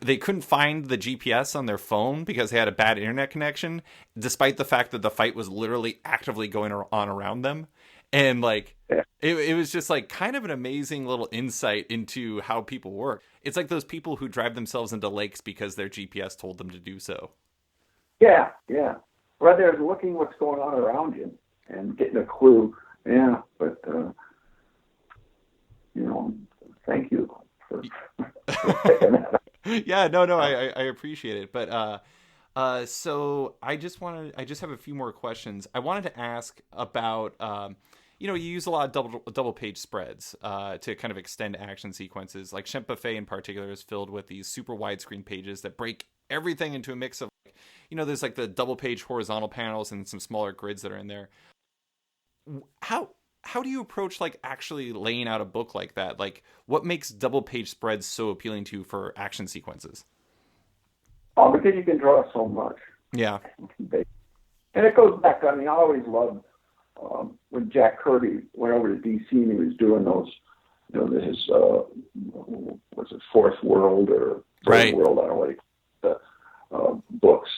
they couldn't find the GPS on their phone because they had a bad internet connection, despite the fact that the fight was literally actively going on around them. And like Yeah. it was just like kind of an amazing little insight into how people work. It's like those people who drive themselves into lakes because their GPS told them to do so. Yeah, yeah. Rather than looking what's going on around you and getting a clue. Yeah, but thank you for picking that up. Yeah, no, I appreciate it. But so I just have a few more questions. I wanted to ask about you use a lot of double page spreads to kind of extend action sequences. Like Shemp Buffet in particular is filled with these super widescreen pages that break everything into a mix of, there's like the double page horizontal panels and some smaller grids that are in there. How do you approach like actually laying out a book like that? Like, what makes double page spreads so appealing to you for action sequences? Oh, because you can draw so much. Yeah. And it goes back, I always loved when Jack Kirby went over to DC and he was doing those, his, what's it, Fourth World or Third Right. World, I don't know what books.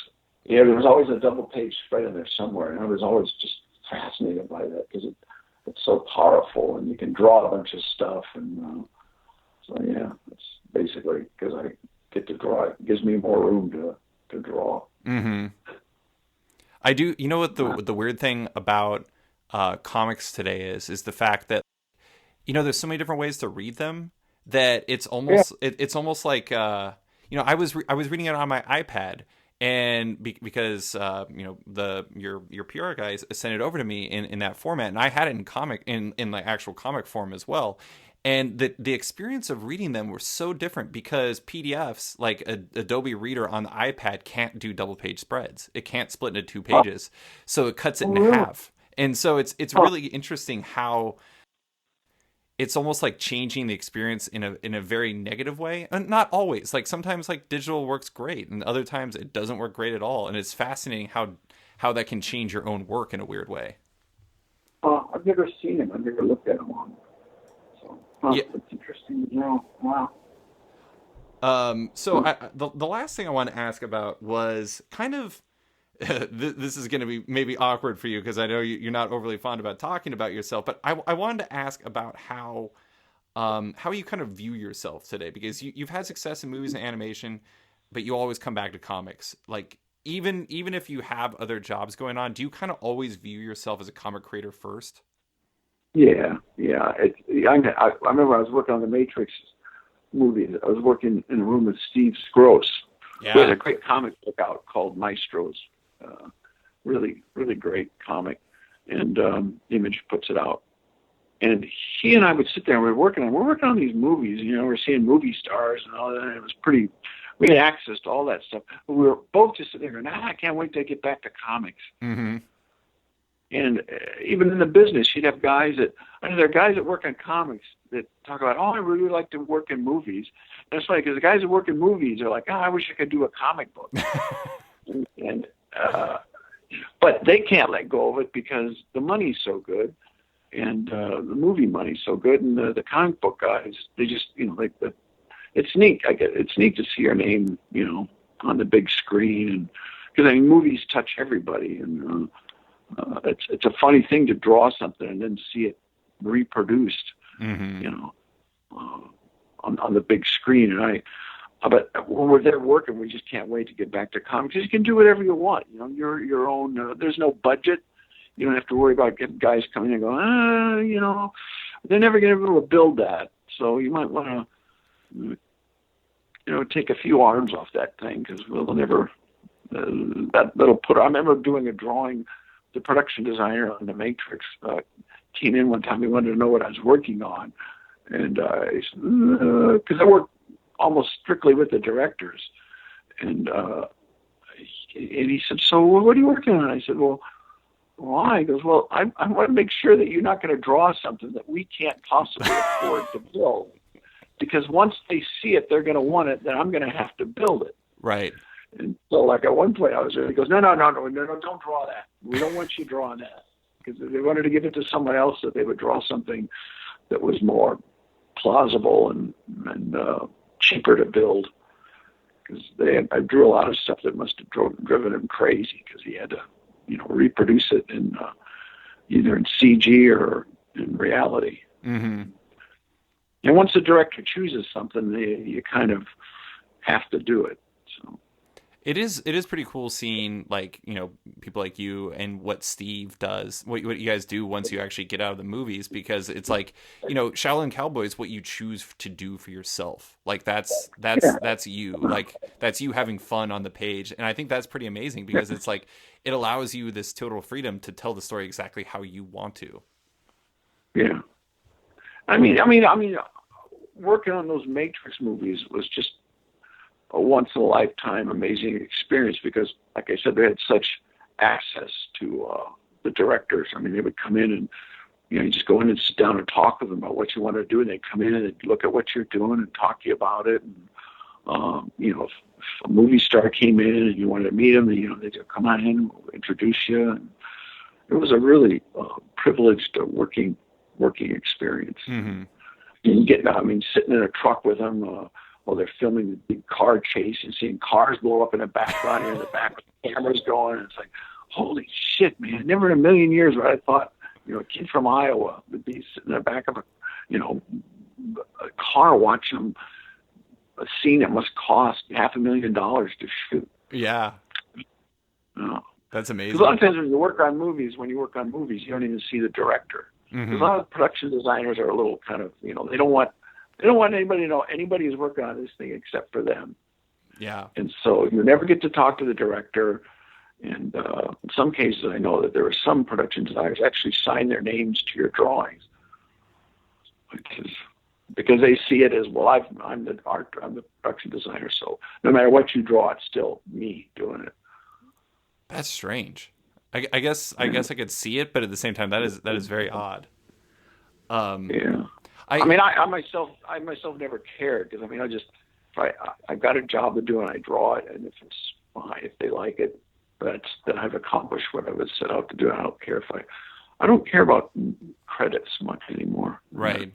Yeah, there was always a double page spread in there somewhere, and I was always just fascinated by that because it's so powerful, and you can draw a bunch of stuff, and so yeah, it's basically because I get to draw. It gives me more room to draw. Mm-hmm. I do. You know what the weird thing about comics today is the fact that there's so many different ways to read them that it's almost it's almost like I was reading it on my iPad. And because your PR guys sent it over to me in that format, and I had it in the actual comic form as well, and the experience of reading them were so different because PDFs like Adobe Reader on the iPad can't do double page spreads. It can't split into two pages, so it cuts it in half. And so it's really interesting how it's almost like changing the experience in a very negative way. And not always. Like sometimes like digital works great and other times it doesn't work great at all. And it's fascinating how that can change your own work in a weird way. I've never seen him. I've never looked at him on. So yeah. It's interesting to know. Wow. So the last thing I want to ask about was kind of this is going to be maybe awkward for you because I know you're not overly fond about talking about yourself, but I wanted to ask about how you kind of view yourself today, because you've had success in movies and animation, but you always come back to comics. Like even if you have other jobs going on, do you kind of always view yourself as a comic creator first? Yeah. I remember I was working on the Matrix movie. I was working in a room with Steve Scroce. Yeah. He had a great comic book out called Maestros. Really, really great comic, and Image puts it out. And he and I would sit there and we're working on these movies. We're seeing movie stars and all that. And it was pretty. We had access to all that stuff. But we were both just sitting there going, I can't wait to get back to comics. Mm-hmm. And even in the business, you'd have guys there are guys that work on comics that talk about, I really like to work in movies. And it's funny because the guys that work in movies are like, I wish I could do a comic book. But they can't let go of it because the money's so good, and the movie money's so good, and the comic book guys, they just, it's neat. It's neat to see your name, on the big screen, and because movies touch everybody, and it's a funny thing to draw something and then see it reproduced, mm-hmm. On the big screen, and but when we're there working, we just can't wait to get back to comics. You can do whatever you want. You're your own. There's no budget. You don't have to worry about getting guys coming in and going, they're never going to be able to build that. So you might want to, take a few arms off that thing because we'll never. That'll put. I remember doing a drawing. The production designer on The Matrix came in one time. He wanted to know what I was working on, and he said, because I work almost strictly with the directors. And he said, so what are you working on? I said, well, why? He goes, well, I want to make sure that you're not going to draw something that we can't possibly afford to build. Because once they see it, they're going to want it, then I'm going to have to build it. Right. And so like at one point I was there, he goes, no, don't draw that. We don't want you drawing that. because if they wanted to give it to someone else, that they would draw something that was more plausible and cheaper to build. Because I drew a lot of stuff that must have driven him crazy, because he had to, reproduce it in either in CG or in reality. Mm-hmm. And once the director chooses something, you kind of have to do it. So it is pretty cool seeing, like, people like you and what Steve does, what you guys do once you actually get out of the movies, because it's like, Shaolin Cowboy is what you choose to do for yourself. Like that's you, like that's you having fun on the page. And I think that's pretty amazing, because it's like, it allows you this total freedom to tell the story exactly how you want to. Yeah. I mean, working on those Matrix movies was just a once-in-a-lifetime amazing experience, because, like I said, they had such access to the directors. I mean, they would come in and, you just go in and sit down and talk with them about what you want to do, and they'd come in and they'd look at what you're doing and talk to you about it. And, if a movie star came in and you wanted to meet them, they'd come on in, we'll introduce you. And it was a really privileged working experience. Mm-hmm. Sitting in a truck with them while they're filming the big car chase and seeing cars blow up in the background and in the back with the cameras going. And it's like, holy shit, man. Never in a million years would I thought, a kid from Iowa would be sitting in the back of a car watching a scene that must cost $500,000 to shoot. Yeah. Oh. That's amazing. Because a lot of times when you work on movies, you don't even see the director. Mm-hmm. A lot of production designers are a little kind of, they don't want anybody to know anybody is working on this thing except for them. Yeah. And so you never get to talk to the director. And in some cases, I know that there are some production designers actually sign their names to your drawings, because they see it as, well, I'm the production designer, so no matter what you draw, it's still me doing it. That's strange. I guess I could see it, but at the same time, that is very odd. Yeah. I myself never cared, because I've got a job to do and I draw it, and if it's fine, if they like it, then I've accomplished what I was set out to do. I don't care I don't care about credits much anymore. Right.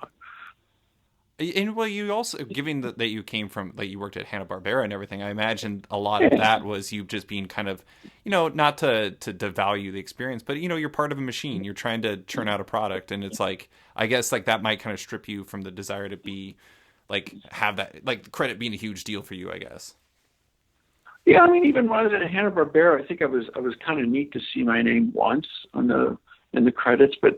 And well, you also, given that you came from, like, you worked at Hanna-Barbera and everything, I imagine a lot of that was you just being kind of, not to devalue the experience, but, you're part of a machine. You're trying to churn out a product. And it's like, I guess, like, that might kind of strip you from the desire to be, like, have that, like, credit being a huge deal for you, I guess. Yeah, even when I was at Hanna-Barbera, I think I was kind of neat to see my name once in the credits, but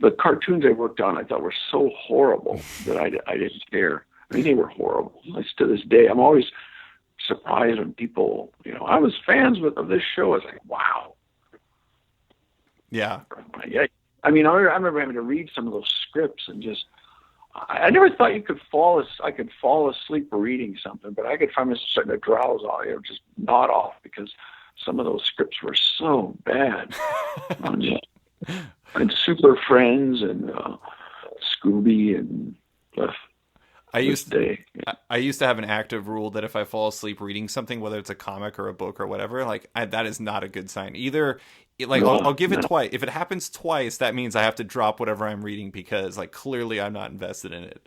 the cartoons I worked on, I thought were so horrible that I didn't care. They were horrible. To this day, I'm always surprised when people, I was fans of this show. I was like, wow. Yeah. I remember having to read some of those scripts and just, I never thought I could fall asleep reading something, but I could find myself starting to drowse off, just nod off, because some of those scripts were so bad. And Super Friends and Scooby and I used to have an active rule that if I fall asleep reading something, whether it's a comic or a book or whatever, like, that is not a good sign. Either, I'll give it twice. If it happens twice, that means I have to drop whatever I'm reading, because, like, clearly I'm not invested in it.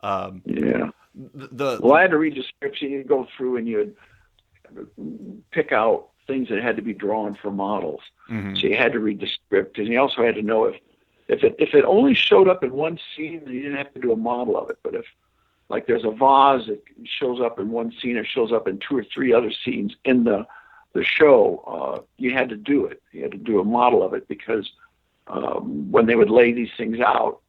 Yeah. I had to read the scripts, and you'd go through and you'd pick out things that had to be drawn for models. Mm-hmm. So you had to read the script, and you also had to know if it only showed up in one scene, then you didn't have to do a model of it. But if, like, there's a vase that shows up in one scene or shows up in 2 or 3 other scenes in the show, you had to do it. You had to do a model of it, because when they would lay these things out,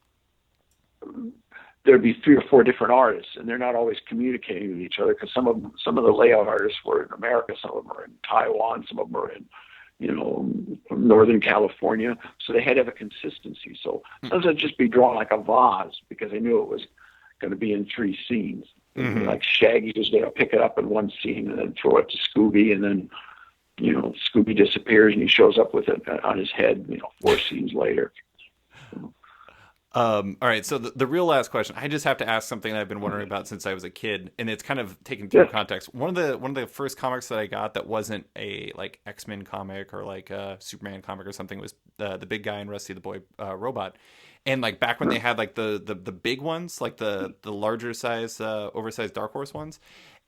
there'd be 3 or 4 different artists, and they're not always communicating with each other, because some of the layout artists were in America, some of them are in Taiwan, some of them are in Northern California, so they had to have a consistency. So sometimes it'd just be drawn like a vase, because they knew it was going to be in 3 scenes. Mm-hmm. Like Shaggy was going to pick it up in one scene and then throw it to Scooby, and then Scooby disappears and he shows up with it on his head 4 scenes later. All right, so the real last question, I just have to ask something that I've been wondering about since I was a kid, and it's kind of taken through Yes. context. One of the first comics that I got that wasn't a like X-Men comic or like a Superman comic or something was the big guy and Rusty the Boy Robot. And like back when they had like the big ones, like the larger size oversized Dark Horse ones,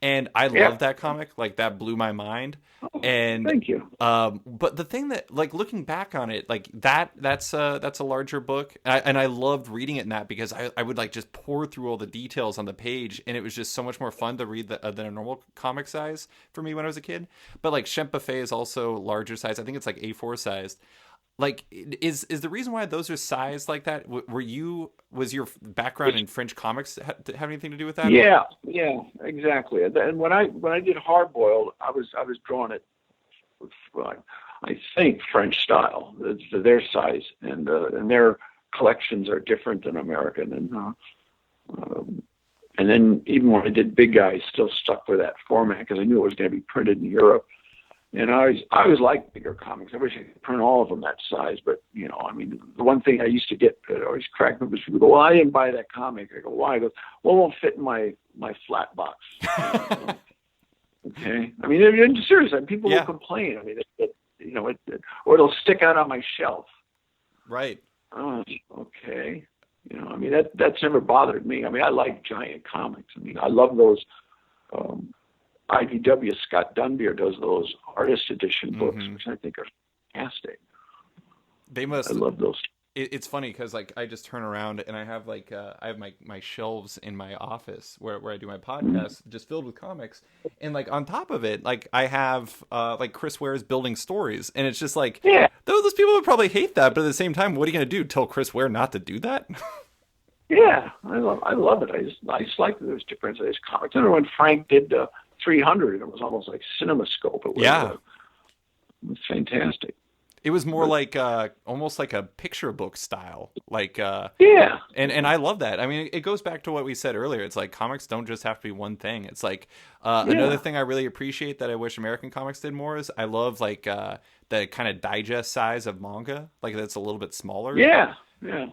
and I Yeah. loved that comic. Like that blew my mind. Oh, And thank you. but the thing that, like, looking back on it, like that's a larger book, and I loved reading it in that because I would like just pour through all the details on the page, and it was just so much more fun to read than a normal comic size for me when I was a kid. But like Shemp Buffet is also larger size. I think it's like A4 sized. Like, is the reason why those are sized like that? Was your background in French comics have anything to do with that? Or Yeah, yeah, exactly. And when I did Hard Boiled, I was drawing it, well, I think French style. It's their size, and their collections are different than American. And then even when I did Big Guy, I still stuck with that format because I knew it was going to be printed in Europe. And I always liked bigger comics. I wish I could print all of them that size. But, I mean, the one thing I used to get that always cracked me was people go, well, I didn't buy that comic. I go, why? I go, well, it won't fit in my flat box. Okay. I mean, seriously, people will yeah, complain. I mean, or it'll stick out on my shelf. right. Oh, okay. I mean, that's never bothered me. I mean, I like giant comics. I mean, I love those. IDW Scott Dunbier does those artist edition books, which I think are fantastic. They I must. love those. It's funny because like I just turn around and I have like I have my shelves in my office where I do my podcast just filled with comics, and like on top of it like I have like Chris Ware's Building Stories, and it's just like, Yeah, those people would probably hate that, but at the same time, what are you gonna do, tell Chris Ware not to do that? yeah, I love it. I just like that there's different size comics. I remember when Frank did 300, it was almost like CinemaScope. It was, Yeah, it was fantastic. it was more But, like almost like a picture book style, like yeah, and I love that. I mean, it goes back to what we said earlier. It's like comics don't just have to be one thing. It's like another yeah, thing I really appreciate that I wish American comics did more is I love like the kind of digest size of manga, like that's a little bit smaller. yeah, yeah,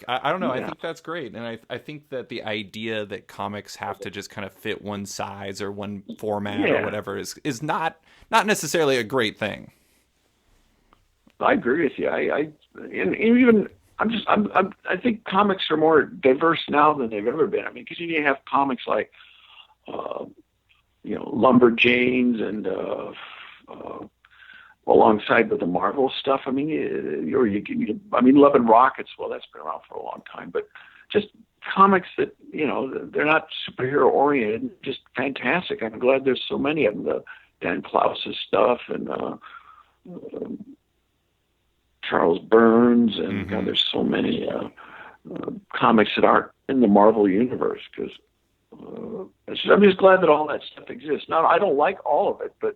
I don't know. I yeah, think that's great, and I think that the idea that comics have to just kind of fit one size or one format or yeah. whatever is not necessarily a great thing. I agree with you. And even I think comics are more diverse now than they've ever been. I mean, because you have comics like uh, Lumberjanes and alongside with the Marvel stuff. I mean, I mean, Love and Rockets. Well, that's been around for a long time, but just comics that they're not superhero oriented, just fantastic. I'm glad there's so many of them. The Dan Klaus's stuff and Charles Burns, and God, there's so many comics that aren't in the Marvel universe because. I'm just glad that all that stuff exists. Now, I don't like all of it, but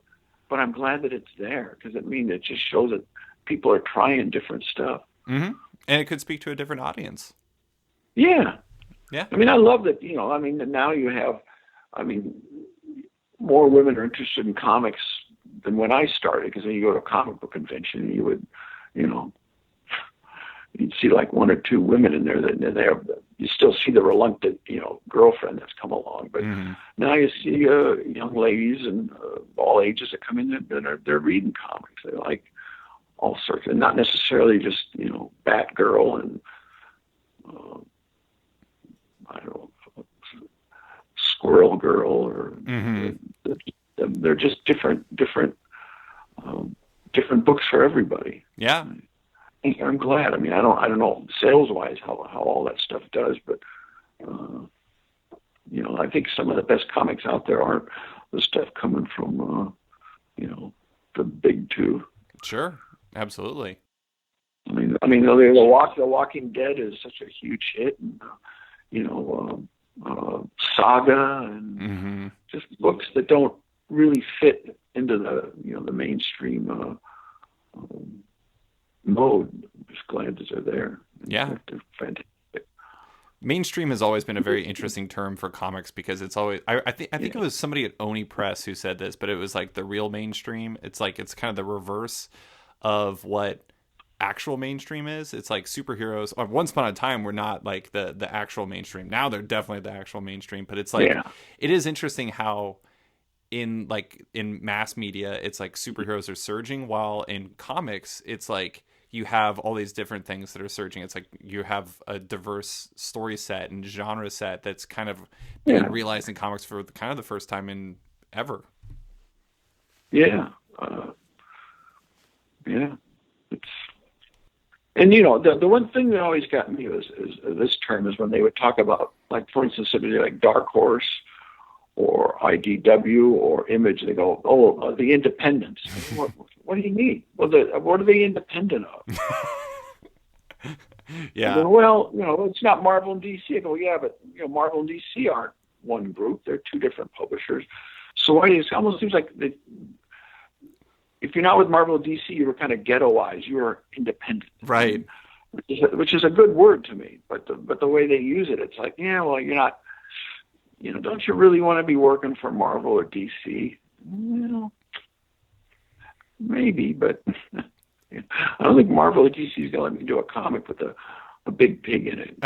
I'm glad that it's there because it just shows that people are trying different stuff. And it could speak to a different audience. Yeah. Yeah. I mean, I love that, I mean, now you have, I mean, more women are interested in comics than when I started because when you go to a comic book convention, you would, you'd see like one or two women in there you still see the reluctant, girlfriend that's come along. But now you see young ladies and all ages that come in that they're reading comics. They like all sorts, and not necessarily just Batgirl and I don't know, Squirrel Girl or they're just different books for everybody. Yeah. I'm glad. I mean, I don't know sales wise how all that stuff does, but I think some of the best comics out there aren't the stuff coming from the big two. Sure. Absolutely. I mean, the Walking Dead is such a huge hit, and Saga and just books that don't really fit into the mainstream mode. I'm just glad that they're there. Yeah. They're fantastic. Mainstream has always been a very interesting term for comics because it's always I think it was somebody at Oni Press who said this, but it was like the real mainstream. It's like it's kind of the reverse of what actual mainstream is. It's like superheroes once upon a time were not like the actual mainstream. Now they're definitely the actual mainstream, but it's like it is interesting how in mass media it's like superheroes are surging, while in comics it's like you have all these different things that are surging. It's like you have a diverse story set and genre set that's kind of being realized in comics for kind of the first time in ever. Yeah. It's, and the one thing that always got me is this term is when they would talk about, like, for instance, somebody like Dark Horse or IDW or Image. They go, the independents. What do you mean? Well, what are they independent of? Yeah. Go, well, it's not Marvel and DC. I go, yeah, but Marvel and DC aren't one group. They're two different publishers. So it almost seems like if you're not with Marvel or DC, you were kind of ghettoized. You were independent, right? Which is a good word to me. But the way they use it, it's like, yeah, well, you're not. Don't you really want to be working for Marvel or DC? Maybe, but I don't think Marvel or DC is going to let me do a comic with a big pig in it.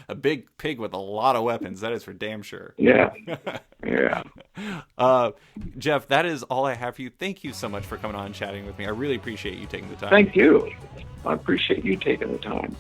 A big pig with a lot of weapons. That is for damn sure. Yeah. Geof, that is all I have for you. Thank you so much for coming on and chatting with me. I really appreciate you taking the time. Thank you. I appreciate you taking the time.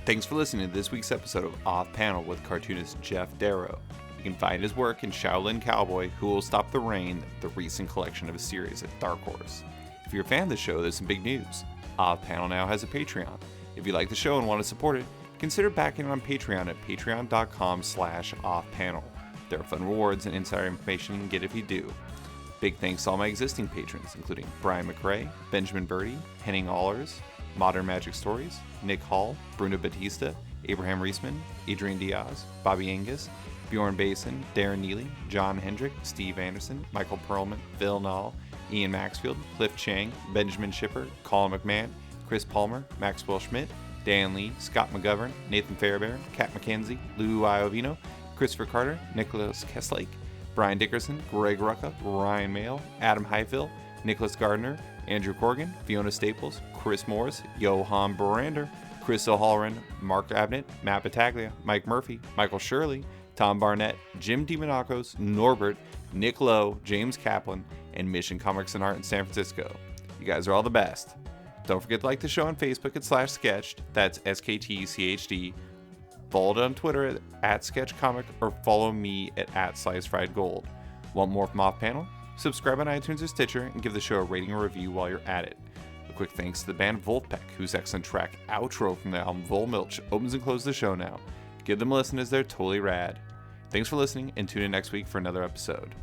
Thanks for listening to this week's episode of Off Panel with cartoonist Geof Darrow. You can find his work in Shaolin Cowboy, Who Will Stop the Rain, the recent collection of his series at Dark Horse. If you're a fan of the show, there's some big news. Off Panel now has a Patreon. If you like the show and want to support it, consider backing it on Patreon at patreon.com/offpanel. There are fun rewards and insider information you can get if you do. Big thanks to all my existing patrons, including Brian McRae, Benjamin Birdie, Henning Allers, Modern Magic Stories, Nick Hall, Bruno Batista, Abraham Reisman, Adrian Diaz, Bobby Angus, Bjorn Basin, Darren Neely, John Hendrick, Steve Anderson, Michael Perlman, Phil Nall, Ian Maxfield, Cliff Chang, Benjamin Shipper, Colin McMahon, Chris Palmer, Maxwell Schmidt, Dan Lee, Scott McGovern, Nathan Fairbairn, Kat McKenzie, Lou Iovino, Christopher Carter, Nicholas Kesslake, Brian Dickerson, Greg Rucka, Ryan Mail, Adam Highfill, Nicholas Gardner, Andrew Corgan, Fiona Staples, Chris Morris, Johan Borander, Chris O'Halloran, Mark Abnett, Matt Battaglia, Mike Murphy, Michael Shirley, Tom Barnett, Jim DiMonacos, Norbert, Nick Lowe, James Kaplan, and Mission Comics and Art in San Francisco. You guys are all the best. Don't forget to like the show on Facebook at /sketched. That's SKTCHD. Follow it on Twitter at SketchComic or follow me at @SliceFriedGold. Want more from Off Panel? Subscribe on iTunes or Stitcher and give the show a rating or review while you're at it. A quick thanks to the band Wolfpack, whose excellent track Outro from the album Volmilch opens and closes the show now. Give them a listen as they're totally rad. Thanks for listening and tune in next week for another episode.